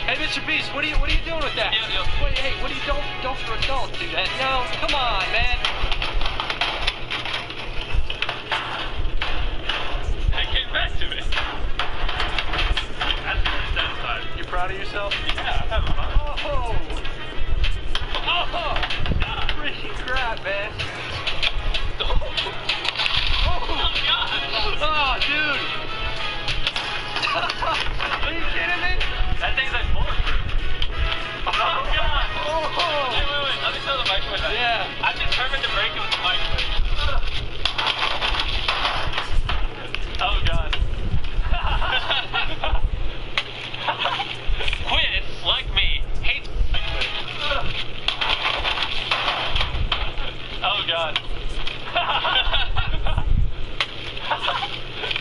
Hey, Mr. Beast, what are you doing with that? Yeah. Wait, hey, what are you don't do that. No, come on, man. It came back to me. That's pretty satisfying. You proud of yourself? Yeah, I'm having fun. Oh, freaking crap, man. Oh, God. Oh, dude. Are you kidding me? That thing's like bulletproof. Oh, God. Oh. Wait. Let me throw the microwave out. Yeah. I'm determined to break it with the microwave. Oh, God. Quinn, like me, hates microwaves. Oh, God.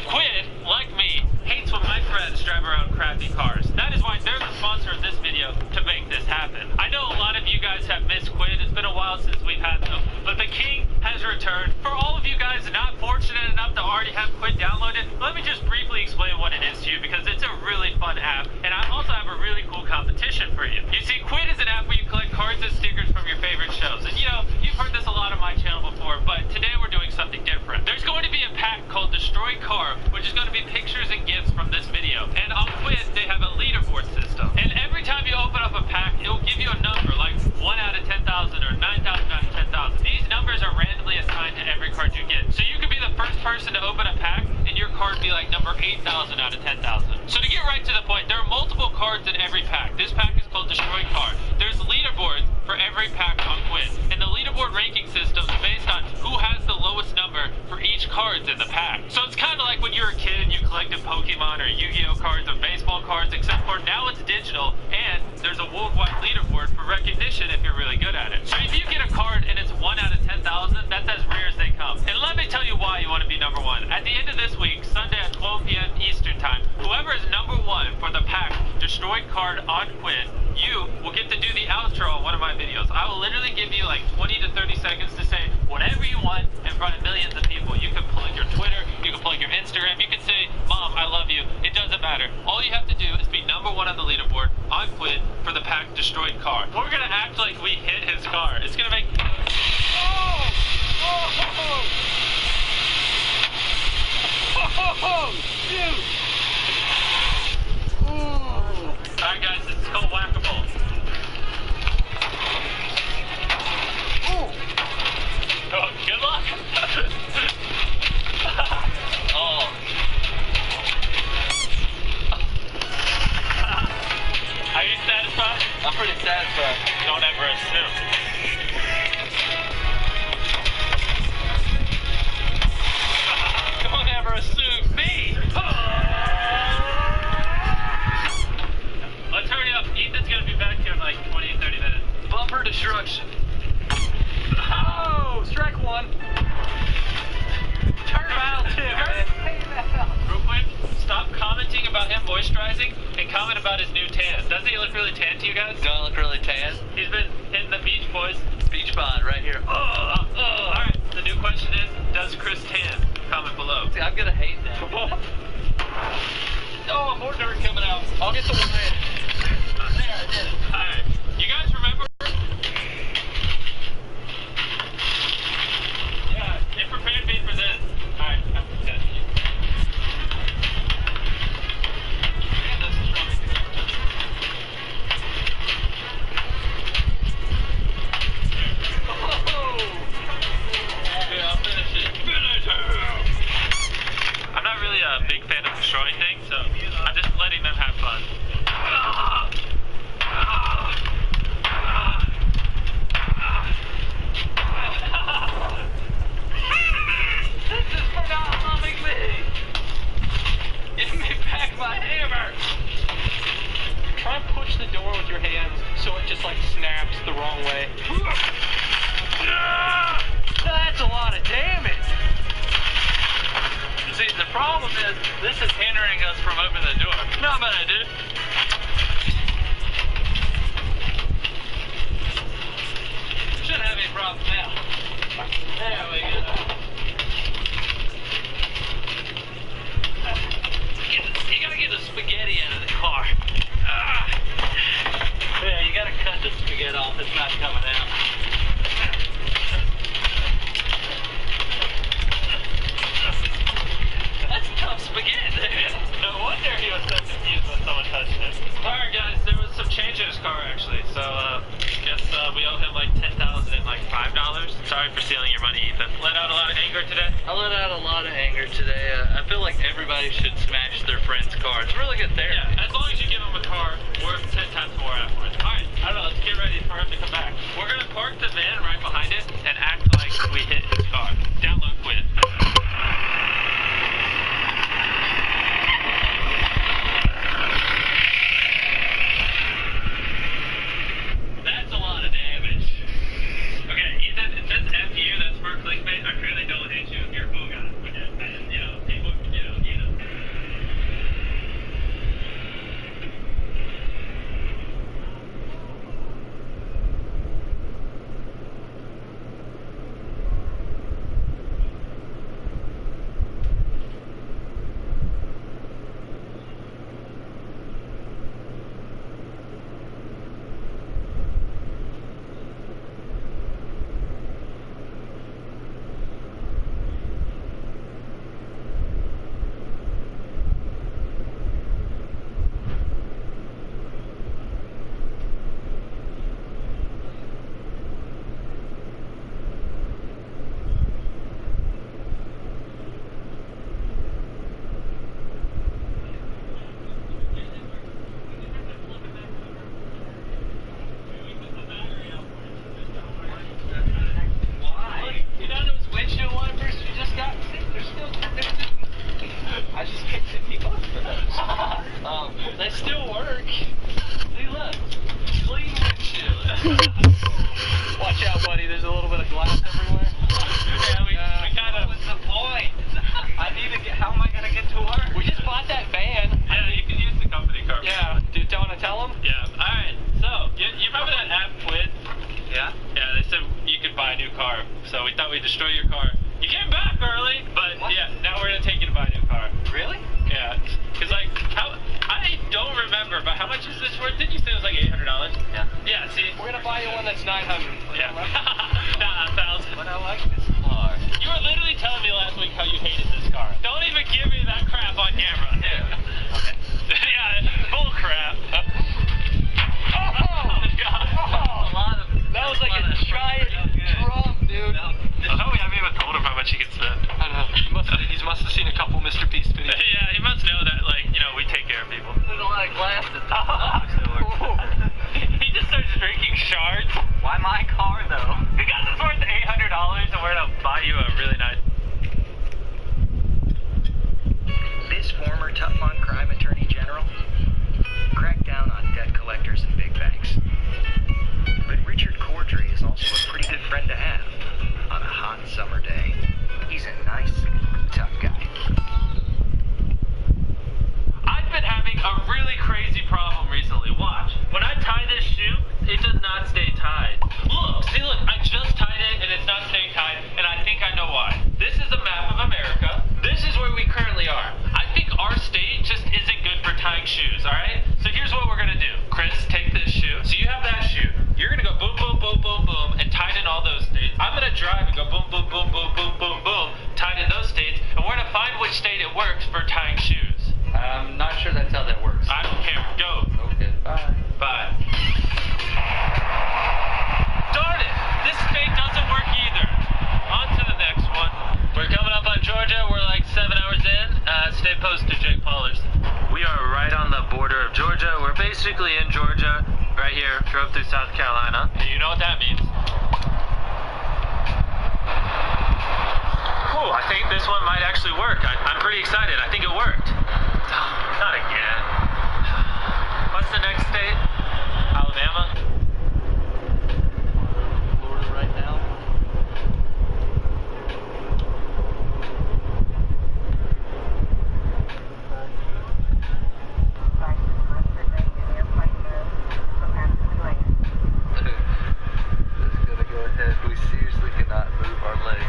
Quinn, like me, hates when my friends drive around crappy cars. That is why they're the sponsor of this video to make this happen. I know a lot of you guys have missed Quinn. It's been a while since we've had them, but the king has returned. For all of you guys not fortunate enough to already have Quinn downloaded, let me just briefly explain what it is to you because it's a really fun app, and I also have a really cool competition for you. You see, Quinn is an app where you collect cards and stickers from your favorite shows, and you know, you've heard this a lot on my channel before, but today we're doing something different. There's going to be a pack called Destroy Car, which is going to be pictures and gifts from this video, and on Quinn, they have a leaderboard system, and every time you open up a pack, it will give you a number, like 1 out of 10,000 or 9,000 out of 10,000. These numbers are randomly assigned to every card you get, so you could be the first person to open a pack, and your card be like number 8,000 out of 10,000. So to get right to the point, there are multiple cards in every pack. This pack is called Destroy Card. There's leaderboards for every pack on Quinn, and the leaderboard ranking system is based on who has the lowest number for each cards in the pack. So it's kind of like when you were a kid and you collected Pokemon or Yu-Gi-Oh cards or baseball cards, except for now it's digital, and there's a worldwide leaderboard for recognition if you're really good at it. So if you get a card and it's 1 out of 10,000, that's as rare as they come. And let me tell you why you want to be number 1. At the end of this week, Sunday at 12 p.m. Eastern Time, whoever is number 1 for the pack Destroyed Card on Quinn, you will get to do the outro on one of my videos. I will literally give you like 20 to 30 seconds to say whatever you want in front of millions of people. You can plug your Twitter, you can plug your Instagram, you can say, Mom, I love you. It doesn't matter. All you have to do is be number 1 on the leaderboard on Quinn for the pack Destroyed Car. We're gonna act like we hit his car. It's gonna make... Oh, dude! Alright guys, this is called Whack-A-Mole. satisfied. Don't ever assume. Don't ever assume me. Let's hurry up. Ethan's gonna be back here in like 20, 30 minutes. Bumper destruction. Oh, strike one. Turn around, too, man. Real quick, stop commenting about him moisturizing and comment about his new tan. Doesn't he look really tan to you guys? Do I look really tan? He's been hitting the beach, boys. Beach bod right here. Alright, the new question is, does Chris tan? Comment below. See, I'm gonna hate that. Oh, more dirt coming out. I'll get the one. There, I did it. Alright, you guys remember? Yeah, it prepared me for this. Alright, I'm testing you. Man, this is really good. Oh! Yeah, I'll finish it. Finish it! I'm not really a big fan of destroying things, so I'm just letting them have fun. This is for not loving me! Give me back my hammer! Try and push the door with your hands so it just like snaps the wrong way. That's a lot of damage! See, the problem is, this is hindering us from opening the door. Not bad, dude. Shouldn't have any problem now. There we go. You gotta get the spaghetti out of the car. Yeah, you gotta cut the spaghetti off. It's not coming out. That's tough spaghetti, dude. No wonder he was so confused when someone touched him. Alright, guys, there was some change in his car, actually. So, guess we owe him like $10,000 and like $5. Sorry for stealing your money, Ethan. Let out a lot of anger today? I let out a lot of anger today. I feel like everybody should smash their friend's car. It's really good therapy. Yeah, as long as you give him a car worth 10 times more afterwards. Alright, I don't know, let's get ready for him to come back. We're gonna park the van right behind it and act like we hit his car. Download quit. That's a lot of damage. Okay, Ethan, it says F you, that's for clickbait. I clearly don't hate you. You're a cool guy. Okay, I just, people, He just starts a really crazy problem recently. Watch. When I tie this shoe, it does not stay tied. Look, see, look, I just tied it and it's not staying tied, and I think I know why. This is a map of America. This is where we currently are. I think our state just isn't good for tying shoes, alright? So here's what we're gonna do. Chris, take this shoe. So you have that shoe. You're gonna go boom, boom, boom, boom, boom, and tie it in all those states. I'm gonna drive and go boom, boom, boom, boom, boom, boom, boom, tied in those states, and we're gonna find which state it works for tying shoes. I'm not sure that's how that works. I don't care. Go. Okay, bye. Bye. Darn it! This state doesn't work either. On to the next one. We're coming up on Georgia. We're like 7 hours in. Stay posted, Jake Paulers. We are right on the border of Georgia. We're basically in Georgia, right here. Drove through South Carolina. And you know what that means. Cool, I think this one might actually work. I'm pretty excited. I think it worked. Not again. What's the next state? Alabama? Florida right now. Gotta go ahead. We seriously cannot move our leg.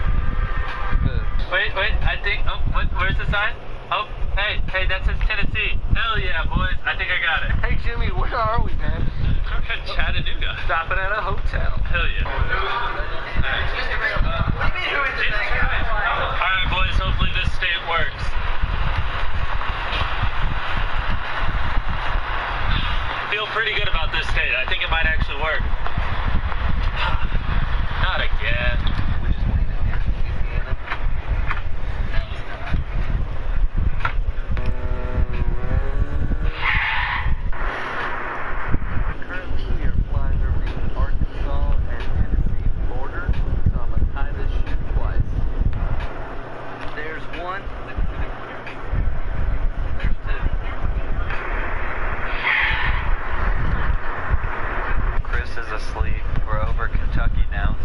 Wait, I think, oh, where's the sign? Oh, hey, that says Tennessee. Hell yeah, boys, I think I got it. Hey Jimmy, where are we, man? We're in Chattanooga. Stopping at a hotel. Hell yeah. Alright, boys, hopefully this state works. I feel pretty good about this state. I think it might actually work. Not again. Currently, we are flying over the Arkansas and Tennessee border, so I'm gonna tie this shoe twice. There's one. There's two. Chris is asleep. We're over Kentucky now.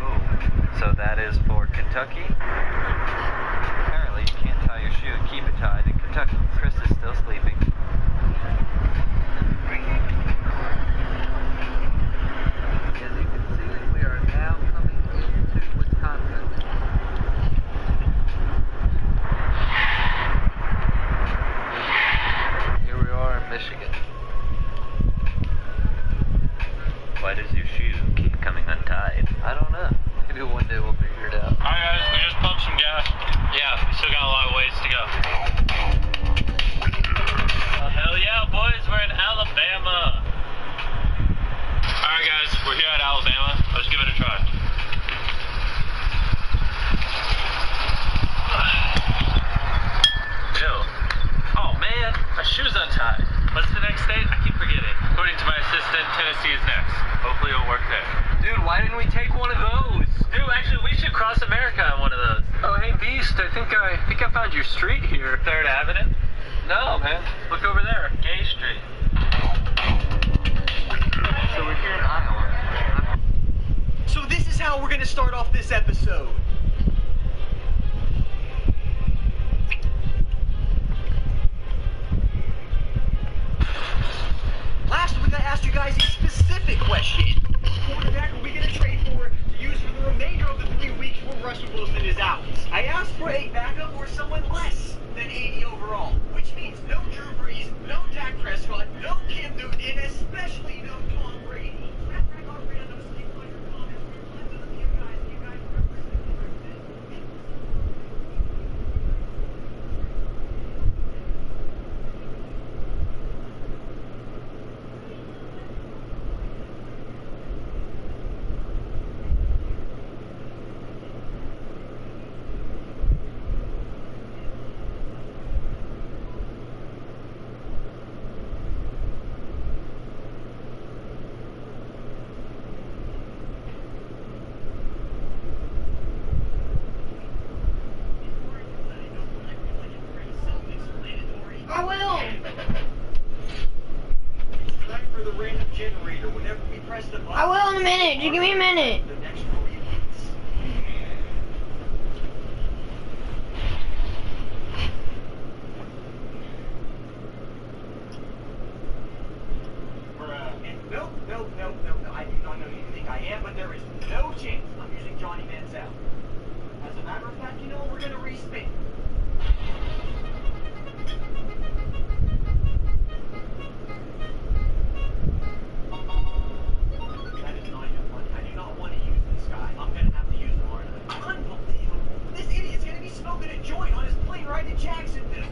Ooh. So that is for Kentucky. Apparently, you can't tie your shoe and keep it tied in Kentucky. Chris is still sleeping. As you can see, we are now coming into Wisconsin. Here we are in Michigan. Why does your shoe keep coming untied? I don't know. Maybe one day we'll figure it out. Alright guys, we just pumped some gas. Yeah, we still got a lot of ways to go. Hell yeah, boys, we're in Alabama. Alright guys, we're here at Alabama. Let's give it a try. Ew. Oh man, my shoe's untied. What's the next state? I keep forgetting. According to my assistant, Tennessee is next. Hopefully it'll work there. Dude, why didn't we take one of those? Dude, actually, we should cross America on one of those. Oh, hey Beast, I think I found your street here. 3rd Avenue? No, man. Look over there, Gay Street. So we're here in Iowa. So this is how we're gonna start off this episode. Last week I asked you guys a specific question. What quarterback are we gonna trade for to use for the remainder of the 3 weeks where Russell Wilson is out? I asked for a backup or someone less than 80 overall, which means no Drew Brees, no Dak Prescott, no Cam Newton, and especially no Tom Brady. After I got random sleep on your comments, let's listen to you guys. You guys I will. It's time for the random generator. Whenever we press the button, I will in a minute. Just give me a minute. the next 3 weeks. I do not know who you think I am, but there is no chance I'm using Johnny Manziel. As a matter of fact, you know, we're going to respin. That is not even funny. I do not want to use this guy. I'm going to have to use him, aren't I? Unbelievable. This idiot's going to be smoking a joint on his plane ride to Jacksonville.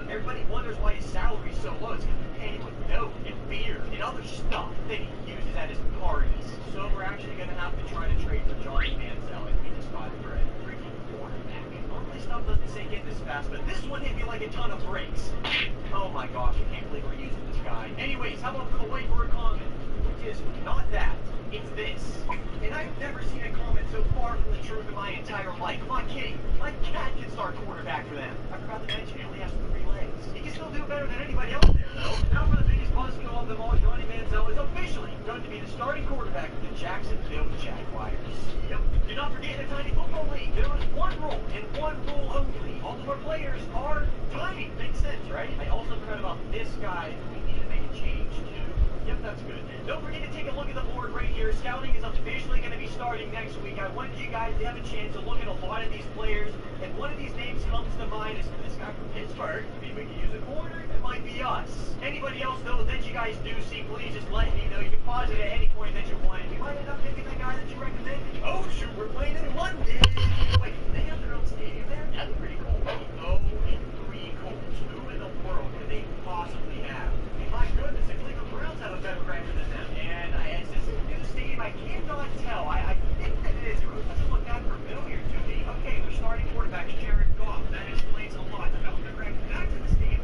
Everybody wonders why his salary's so low. It's going to be paid with dope and beer and other stuff that he uses at his parties. So we're actually going to have to try to trade for Johnny Manziel and we just got for a freaking quarterback. Normally stuff doesn't sink in this fast, but this one hit me like a ton of bricks. Oh my gosh, I can't believe we're using this guy. Anyways, how about for the whiteboard comment? Which is not that, it's this. And I've never seen a comment so far from the truth in my entire life. I'm not kidding. My cat can start quarterback for them. I forgot to mention he only has 3 legs. He can still do better than anybody else there, though. Now for the biggest buzzkill of them all, Johnny Manziel is officially going to be the starting quarterback for the Jacksonville Jaguars. Yep. Do not forget in the Tiny Football League, there is one rule, and one rule only. All of our players are tiny. Makes sense, right? I also forgot about this guy. We need to make a change, too. Yep, that's good. Don't forget to take a look at the board right here. Scouting is officially going to be starting next week. I wanted you guys to have a chance to look at a lot of these players, and one of these names comes to mind is this guy from Pittsburgh. Maybe we can use a corner. It might be us. Anybody else, though, that you guys do see, please just let me know. You can pause it at any point that you want. We might end up picking the guy that you recommended. Oh, shoot, we're playing in London. Wait, they have their own stadium there? That'd be pretty cool. Oh, and 3 Colts. Who in the world could they possibly have? My goodness, the Cleveland Browns have a better record than them. And it's this new stadium, I cannot tell. I think that it is. It really doesn't look that familiar to me. Okay, their starting quarterback is Jared Goff. That explains a lot about their record. Back to the stadium.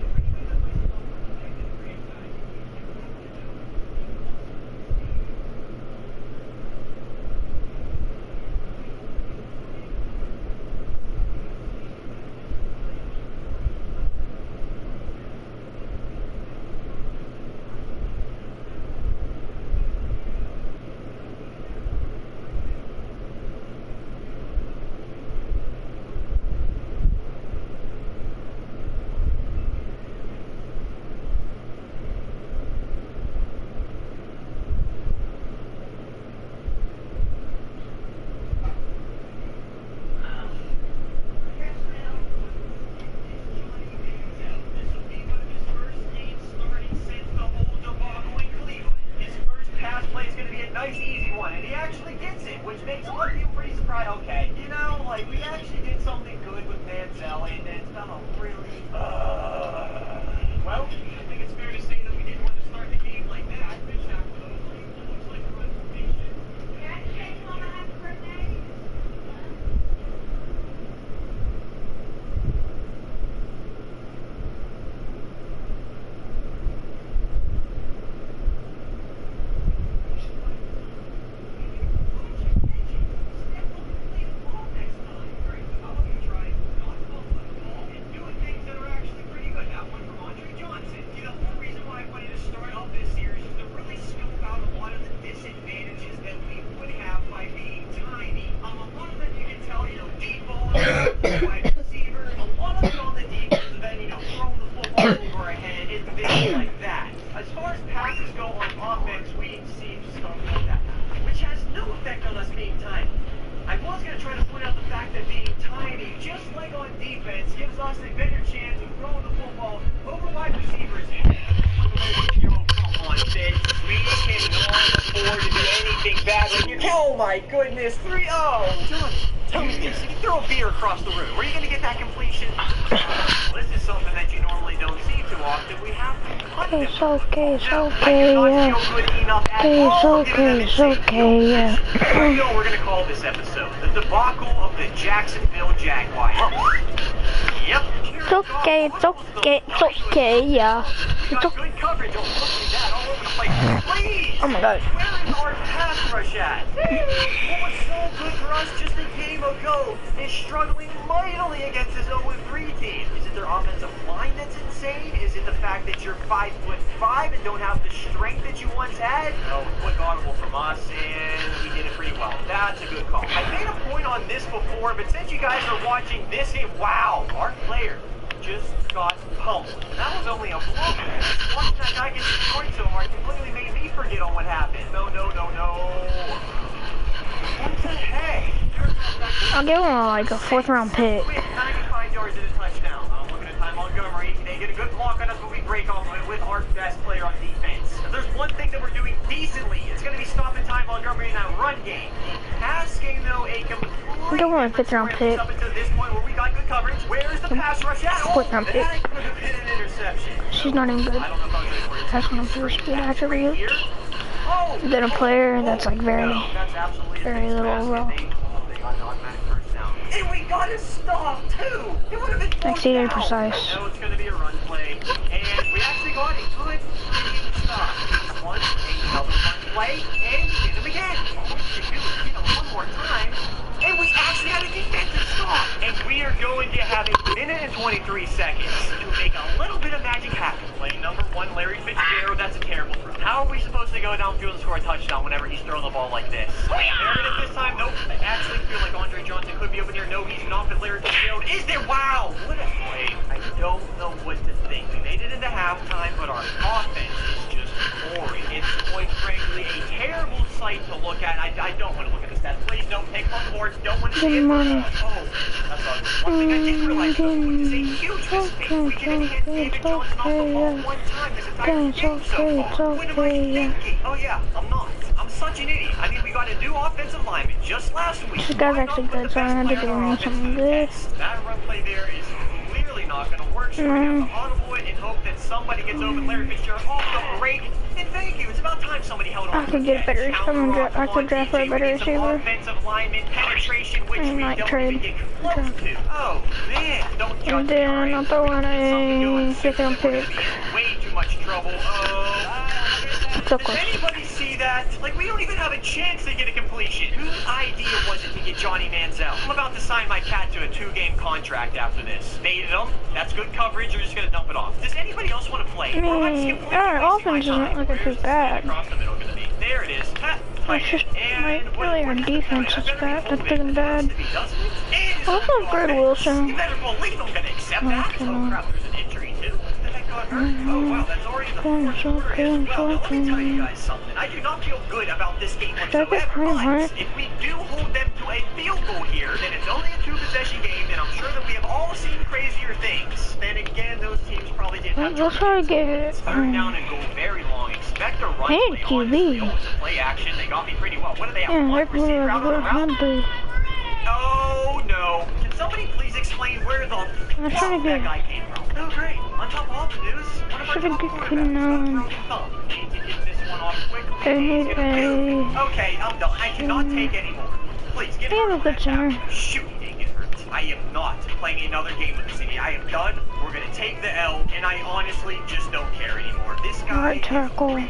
Nice, easy one, and he actually gets it, which makes a lot of people pretty surprised. Okay, you know, like, we actually did something good with Manziel, and it's done a really, well, I think it's fair to say that we didn't want to start the game like that. Fish out for those, like, it looks like a reputation. Can I just say to Mama happy birthday? Oh my goodness, 3-0! John, tell me this, if you throw a beer across the room, where are you going to get that completion? This is something that you normally don't see too often. We have it's okay, yeah. It's okay, yeah. You know what we're going to call this episode? The debacle of the Jacksonville Jaguars. Yep. It's okay, yeah. It's okay. Good coverage. Oh, look at that, all over the place. Please! Oh my god. Where is our pass rush at? What was so good for us just a game ago is struggling mightily against this 0-3 team. Is it their offensive line that's insane? Is it the fact that you're 5'5" and don't have the strength that you once had? No, quick audible from us, and we did it pretty well. That's a good call. I made a point on this before, but since you guys are watching this game, wow, our player just got pummeled. That was only a blow. Watching that guy get destroyed so hard completely made me forget on what happened. No. What the heck? I'll give him like a 4th round pick. 95 yards and a touchdown. Looking at Ty Montgomery. They get a good block on us, but we break off of it with our best player on defense. If there's one thing that we're doing decently, it's going to be stopping Ty Montgomery in that run game. Pass game, though, a complete... I don't want a 5th round pick. Up until this point where we got good coverage. Where's the pass rush at? 4th round pick. That could have been an interception. She's not even good. That's one of her speed attributes. Then a player that's like very little overall. And we got it stopped too. It would have been exceeded precise. I know it's going to be a run play, and we actually got a good stop. One, another run play, and hit him again. All we should do is hit him one more time, and we actually had a defensive stop. And we are going to have a minute and 23 seconds to make a little bit of magic happen. Play number 1, Larry Fitzgerald. That's a terrible throw. How are we supposed to go downfield and score a touchdown whenever he's throwing the ball like this? There it is this time. Nope. I actually feel like Andre Johnson could be open here. No, he's not. But Larry Fitzgerald is there. Wow. What a play. I don't know what to think. We made it into halftime, but our offense is just boring. It's quite frankly a terrible sight to look at. I don't want to look at the stats. Please don't take on the boards. Don't want to see it. Oh, that's ugly. One thing I didn't realize though, which is a huge mistake. We didn't hit David Johnson off the ball one time this entire game so far. What am I thinking? Oh yeah, I'm not. I'm such an idiot. I mean, we got a new offensive lineman just last week. This guy's actually good, so I had to do something good. That run play there is clearly not going to work, so we're going to have to audible it and hope that somebody gets open. Larry Fitzgerald off the break. And thank you. It's about time somebody held on. I could get a better. I could draft for a better receiver. Offensive lineman penetration, which I might trade. Oh man, don't judge. And then I'll throw in a 5th round pick. Way too much trouble. So close. Does anybody see that? Like, we don't even have a chance to get a completion. Whose idea was it to get Johnny Manziel? I'm about to sign my cat to a 2-game contract after this. Baited him. That's good coverage. You're just going to dump it off. Does anybody else want to play? I mean, our offense isn't looking too bad. There it is. It's just, like, really our defense is bad. That's been bad. Also, Greg Wilson. You better believe I'm going to accept that. Oh, crap, there's an injury, too. Oh wow, that's already the 4th quarter as well. Now, let me tell you guys something. I do not feel good about this game whatsoever, but if we do hold them to a field goal here, then it's only a 2-possession game, and I'm sure that we have all seen crazier things. Then again, those teams probably didn't have Let's try to get it. 3rd down and go very long. Expect a run play. Honestly, it's a play action. They got me pretty well. What do they have? Yeah, One receiver out on the route? Oh no. Can somebody please explain where the fuck that guy came from? Oh great. On top of all the news, one of our top quarterbacks hit this one off quickly. Okay, I'm done. I cannot take any more. Please get a good center. Shoot, dang it hurts. I am not playing another game with the city. I am done. We're gonna take the L, and I honestly just don't care anymore. This guy is freaking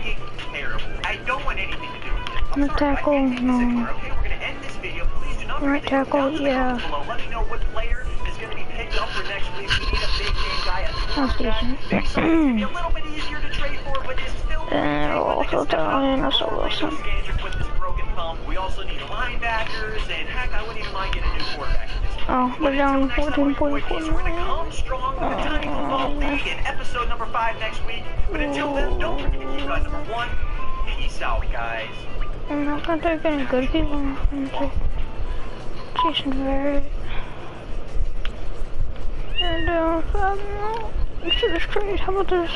terrible. I don't want anything to do with it. I'm sorry, tackle, I can't take this anymore. Okay, we're gonna end this video. Please do not forget to go down to the comments below. Let me know what player is going to be picked up for next week. We need a big game guy at the quarterback. Maybe something that's going to be a little bit easier to trade for, but it's still also throw in Russell Wilson. With this broken thumb. We also need linebackers, and heck, I wouldn't even mind getting a new quarterback. Oh, we're down 14.4. We're going to come strong with the Tiny Football League in episode number 5 next week. But until then, don't forget to keep guys number 1. Peace out, guys. I'm not going to take any good people. I'm going to take Jason Verrett. And, no, this shit is great. How about this?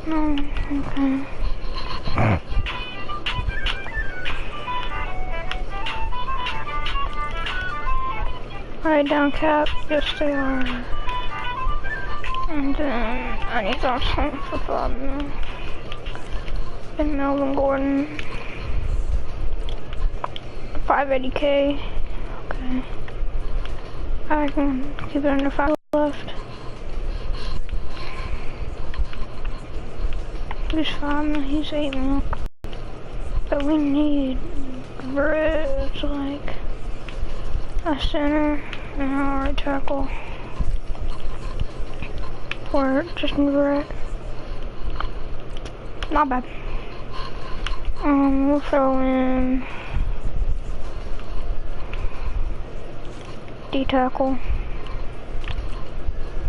No, okay. Alright, down cap. Yes, they are. And then I need something for Fabio. And Melvin Gordon. 580k. Okay. I can keep it under 5 left. He's 5, he's 8 mil. But we need Bridge, like a center and a right tackle. For Justin Brett. Not bad. We'll throw in D tackle.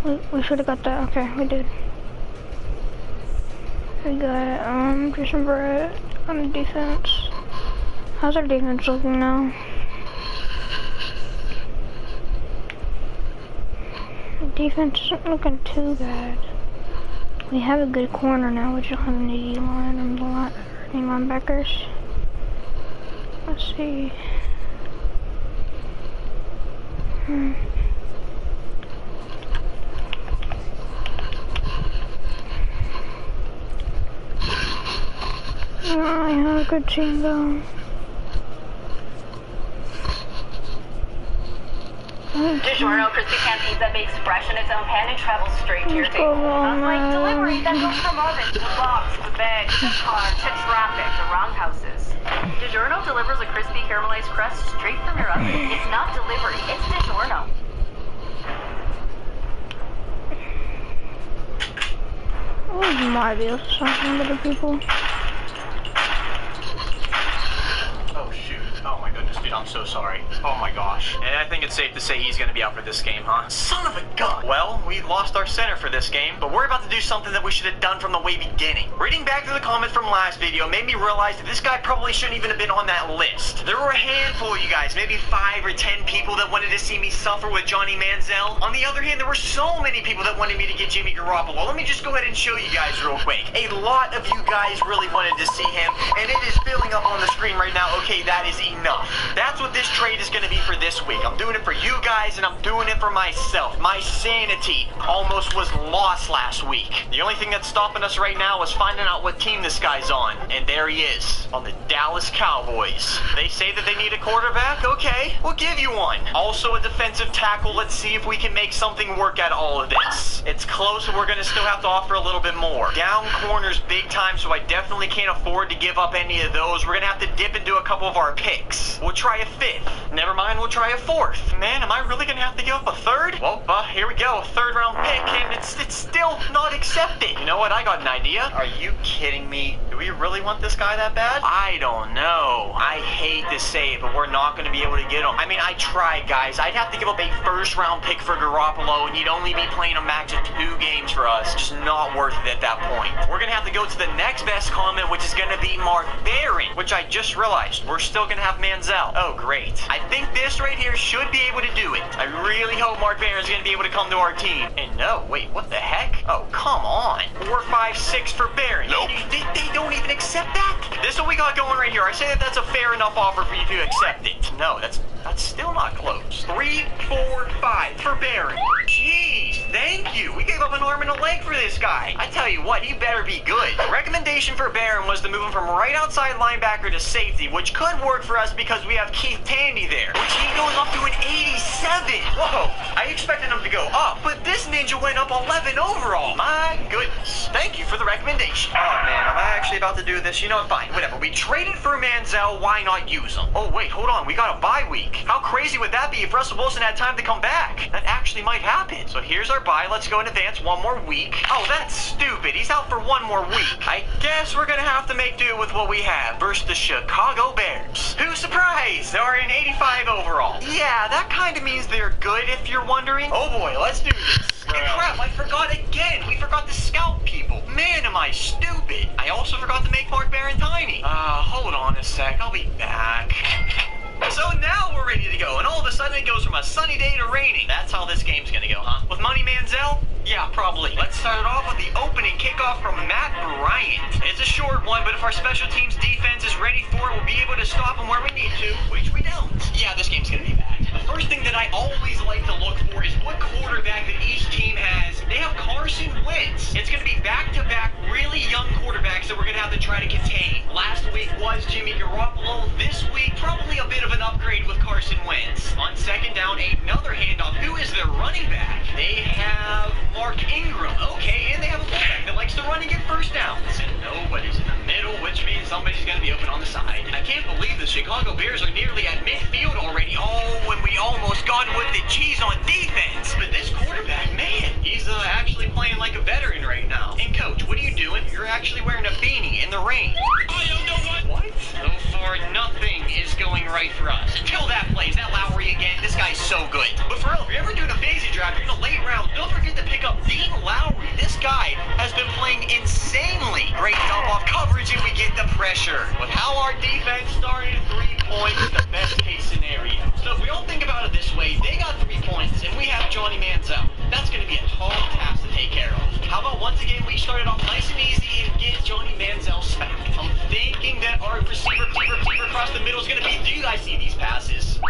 We should have got that. Okay, we did. We got Jason Brett on defense. How's our defense looking now? The defense isn't looking too bad. We have a good corner now. We just don't have an AD line and any linebackers. Let's see. I have a good team though. DiGiorno crispy pan pizza bakes fresh in its own pan and travels straight to your table. Unlike delivery that goes from oven to box to bag to car to traffic to roundhouses. DiGiorno delivers a crispy caramelized crust straight from your oven. It's not delivery, it's DiGiorno. We might be able to stop some other people. Oh shoot. Oh my goodness, dude, I'm so sorry. Oh my gosh. And I think it's safe to say he's gonna be out for this game, huh? Son of a gun! Well, we lost our center for this game, but we're about to do something that we should have done from the way beginning. Reading back through the comments from last video made me realize that this guy probably shouldn't even have been on that list. There were a handful of you guys, maybe 5 or 10 people that wanted to see me suffer with Johnny Manziel. On the other hand, there were so many people that wanted me to get Jimmy Garoppolo. Let me just go ahead and show you guys real quick. A lot of you guys really wanted to see him, and it is filling up on the screen right now. Okay, that is enough. That's what this trade is going to be for this week. I'm doing it for you guys, and I'm doing it for myself. My sanity almost was lost last week. The only thing that's stopping us right now is finding out what team this guy's on. And there he is, on the Dallas Cowboys. They say that they need a quarterback? Okay, we'll give you one. Also a defensive tackle. Let's see if we can make something work out of all of this. It's close, but we're going to still have to offer a little bit more. Down corners big time, so I definitely can't afford to give up any of those. We're going to have to dip into a couple of our picks. We'll try a 5th. Never mind, we'll try a 4th. Man, am I really gonna have to give up a 3rd? Well, here we go, 3rd round pick, and it's still not accepted. You know what, I got an idea. Are you kidding me? Do we really want this guy that bad? I don't know. I hate to say it, but we're not gonna be able to get him. I mean, I tried, guys. I'd have to give up a 1st round pick for Garoppolo, and you'd only be playing a max of 2 games for us. Just not worth it at that point. We're gonna have to go to the next best comment, which is gonna be Mark Barron, which I just realized. We're still gonna have Manziel. Oh, great. I think this right here should be able to do it. I really hope Mark Barron's going to be able to come to our team. And no, wait, what the heck? Oh, come on. 4, 5, 6 for Barron. Nope. They don't even accept that? This is what we got going right here. I say that that's a fair enough offer for you to accept it. No, that's still not close. 3, 4, 5 for Barron. Jeez, thank you. We gave up an arm and a leg for this guy. I tell you what, he better be good. The recommendation for Barron was to move him from right outside linebacker to safety, which could work for us because we have Keith Tandy there, which he goes up to an 87. Whoa, I expected him to go up, but this ninja went up 11 overall. My goodness. Thank you for the recommendation. Oh man, am I actually about to do this? You know, fine, whatever. We traded for Manziel, why not use him? Oh wait, hold on, we got a bye week. How crazy would that be if Russell Wilson had time to come back? That actually might happen. So here's our bye, let's go in advance 1 more week. Oh, that's stupid, he's out for 1 more week. I guess we're gonna have to make do with what we have versus the Chicago Bears. Who's surprised? They're an 85 overall. Yeah, that kind of means they're good if you're wondering. Oh boy, let's do this. And crap, I forgot again. We forgot to scout people. Man, am I stupid. I also forgot to make Mark Barron tiny. Hold on a sec. I'll be back. So now we're ready to go, and all of a sudden it goes from a sunny day to raining. That's how this game's gonna go, huh? With Money Manziel? Yeah, probably. Let's start it off with the opening kickoff from Matt Bryant. It's a short one, but if our special teams defense is ready for it, we'll be able to stop them where we need to, which we don't. Yeah, this game's gonna be bad. The first thing that I always like to look for is what quarterback that each team has. They have Carson Wentz. It's gonna be back-to-back really young quarterbacks that we're gonna have to try to contain. Last week was Jimmy Garoppolo. This week, probably a bit of an upgrade with Carson Wentz. On 2nd down, another handoff. Who is their running back? They have Mark Ingram. Okay, and they have a fullback that likes to run and get 1st downs. And nobody's in the middle, which means somebody's going to be open on the side. I can't believe the Chicago Bears are nearly at midfield already. Oh, and we almost got with the cheese on defense. But this quarterback, man, he's actually playing like a veteran right now. And coach, what are you doing? You're actually wearing a beanie in the rain. I don't know what. So far, nothing is going right for us. Until that plays, that Lowry again. This guy's so good. But for real, if you're ever doing a fantasy draft, you're in a late round, don't forget to pick up Dean Lowry. This guy has been playing insanely. Great dump off coverage, and we get the pressure. With how our defense started, 3 points is the best case scenario. So if we all think about it this way, they got 3 points, and we have Johnny Manziel. That's going to be a tall task to take care of. How about once again we started off nice and easy and get Johnny Manziel back? I'm thinking that our receiver across the middle is going to be. Do you guys see these passes?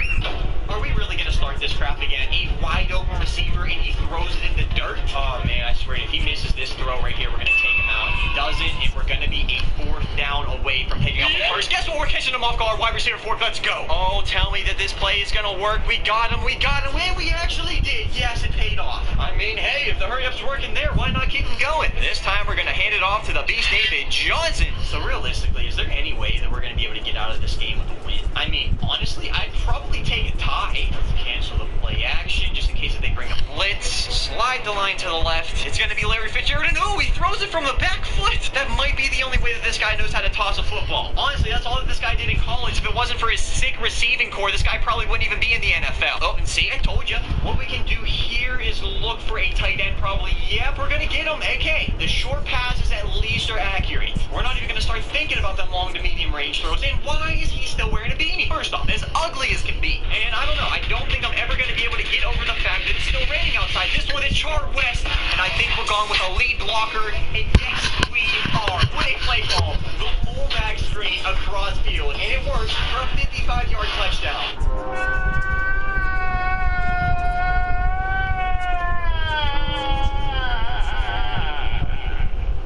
Are we really going to start this crap again? A wide open receiver and he throws it in the dirt? Oh man, I swear if he misses this throw right here, we're going to take him out. If he doesn't, and we're going to be a 4th down away from picking up the first. Guess what? We're catching him off guard. Wide receiver 4. Let's go. Oh, tell me that this play is going to work. We got him. And we actually did. Yes, it paid off. I mean, hey, if the hurry-up's working there, why not keep him going? This time we're going to hand it off to the beast, David Johnson. So realistically, is there any way that we're going to be able to get out of this game with a win? I mean, honestly, I'd probably take a tie. Cancel the play action just in case if they bring a blitz. Slide the line to the left. It's going to be Larry Fitzgerald, and oh, he throws it from the back foot. That might be the only way that this guy knows how to toss a football. Honestly, that's all that this guy did in college. If it wasn't for his sick receiving core, this guy probably wouldn't even be in the NFL. Oh, and see, I told you. What we can do here is look for a tight end probably. Yep, we're going to get him. Okay, the short passes at least are accurate. We're not even going to start thinking about them long to medium range throws. And why is he still wearing a beanie? First off, as ugly as can be. And I don't know, I don't think I'm ever going to be able to get over the fact that it's still raining outside. This one is Char West, and I think we're going with a lead blocker. And yes, we are. What a play call. The fullback screen across field, and it works for a 55-yard touchdown.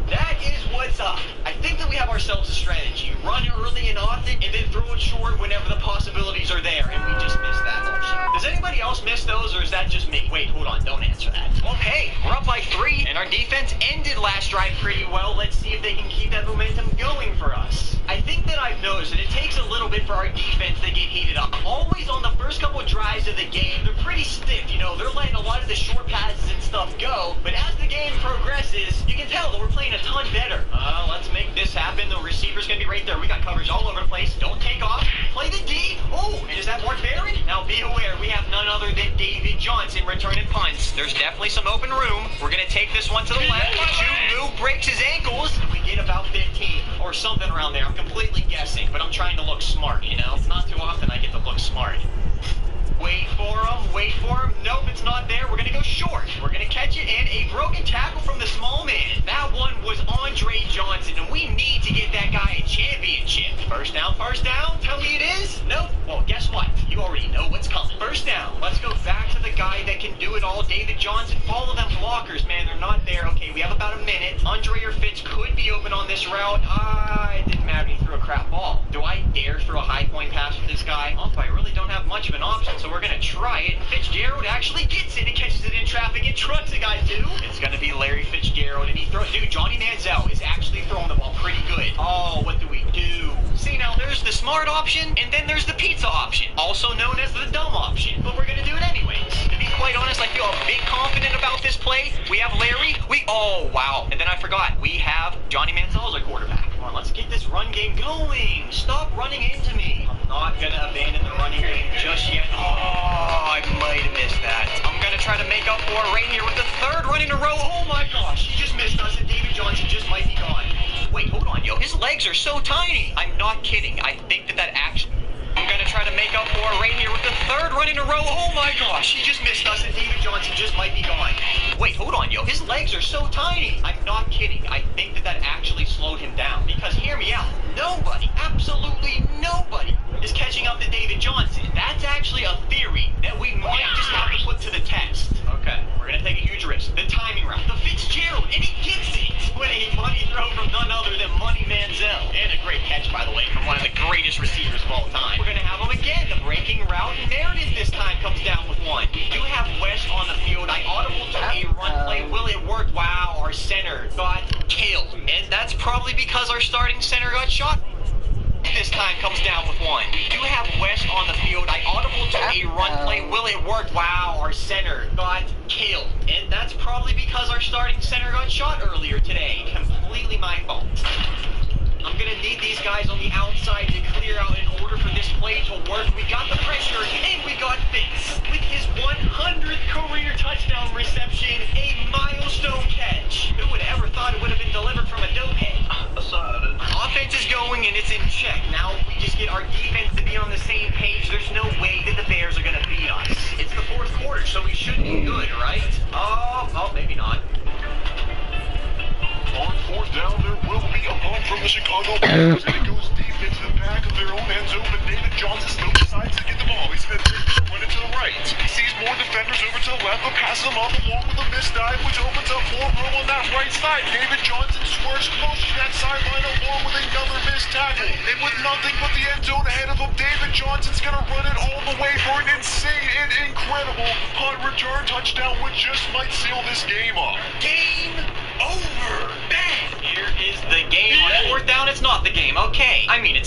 That is what's up. I think that we have ourselves a strategy. Run early and often, and then throw it short whenever the possibilities are there, and we just missed that option. Does anybody else miss those, or is that just me? Wait, hold on, don't answer that. Well, hey, we're up by 3, and our defense ended last drive pretty well. Let's see if they can keep that momentum going for us. I think that I've noticed that it takes a little bit for our defense to get heated up. Always on the first couple drives of the game, they're pretty stiff, you know, they're letting a lot of the short passes and stuff go, but as the game progresses, you can tell that we're playing a ton better. Let's make this happen. The receiver's gonna be right there. We got coverage all over the place. Don't take off. Play the D. Oh, and is that Mark Barron? Now be aware, we have none other than David Johnson returning punts. There's definitely some open room. We're gonna take this one to the left. Jude breaks his ankles. We get about 15 or something around there. I'm completely guessing, but I'm trying to look smart, you know? It's not too often I get to look smart. Wait for him. Nope, it's not there. We're going to go short. We're going to catch it, and a broken tackle from the small man. That one was Andre Johnson, and we need to get that guy a championship. First down. Tell me it is? Nope. Well, guess what? You already know what's coming. First down. Let's go back to the guy that can do it all, David Johnson. Follow them blockers, man. They're not there. Okay, we have about a minute. Andre or Fitz could be open on this route. It didn't matter. He threw a crap ball. Do I dare throw a high point pass with this guy? I really don't have much of an option, so we're going to try it. Fitzgerald actually gets it and catches it in traffic and trucks a guy too. It's going to be Larry Fitzgerald, and he throws. Dude, Johnny Manziel is actually throwing the ball pretty good. Oh, what do we do? See, now there's the smart option, and then there's the pizza option, also known as the dumb option. But we're going to do it anyways. To be quite honest, I feel a bit confident about this play. We have Larry. Oh, wow. And then I forgot. We have Johnny Manziel as our quarterback. Come on, let's get this run game going. Stop running into me. I'm not going to abandon the running game just yet. Oh, I might have missed that. I'm going to try to make up for it right here with the 3rd run in a row. Oh, my gosh. He just missed us, and David Johnson just might be gone. Wait, hold on, yo. His legs are so tiny. I'm not kidding. I think that action... I'm going to try to make up for it right here with the 3rd run in a row. Oh, my gosh. He just missed us, and David Johnson just might be gone. Wait, hold on, yo. His legs are so tiny. I'm not kidding. I think that actually slowed him down. Because, hear me out, nobody, absolutely nobody, is catching up to David Johnson. That's actually a theory that we might just have to put to the test. Okay, we're going to take a huge risk. The timing route. The Fitzgerald, and he gets it. With a money throw from none other than Money Manziel. And a great catch, by the way, from one of the greatest receivers of all time. We're going to have him again. The breaking route. And Meredith this time comes down with one. We do have West on the field. I audible to a run play. Will it work? Wow, our center got killed. And that's probably because our starting center got shot. this time comes down with one. We do have West on the field. I audible to a run play. Will it work? Wow, our center got killed. And that's probably because our starting center got shot earlier today. Completely my fault. I'm gonna need these guys on the outside to clear out in order for this play to work. We got the pressure, and we got Fitz. With his 100th career touchdown reception, a milestone catch. Who would have ever thought it would have been delivered from a dope head? Offense is going, and it's in check. Now we just get our defense to be on the same page. There's no way that the Bears are gonna beat us. It's the fourth quarter, so we should be good, right? Oh, maybe not. On fourth down, there will be a punt from the Chicago Bears, and it goes deep into the back of their own end zone, but David Johnson still decides to get the ball. He's going to run it to the right. He sees more defenders over to the left, but passes them up along with a missed dive, which opens up more room on that right side. David Johnson swerves close to that sideline along with another missed tackle. And with nothing but the end zone ahead of him, David Johnson's going to run it all the way for an insane and incredible punt return touchdown, which just might seal this game up. Game over. Bang! Here is the game. On fourth down, it's not the game. Okay. I mean, it's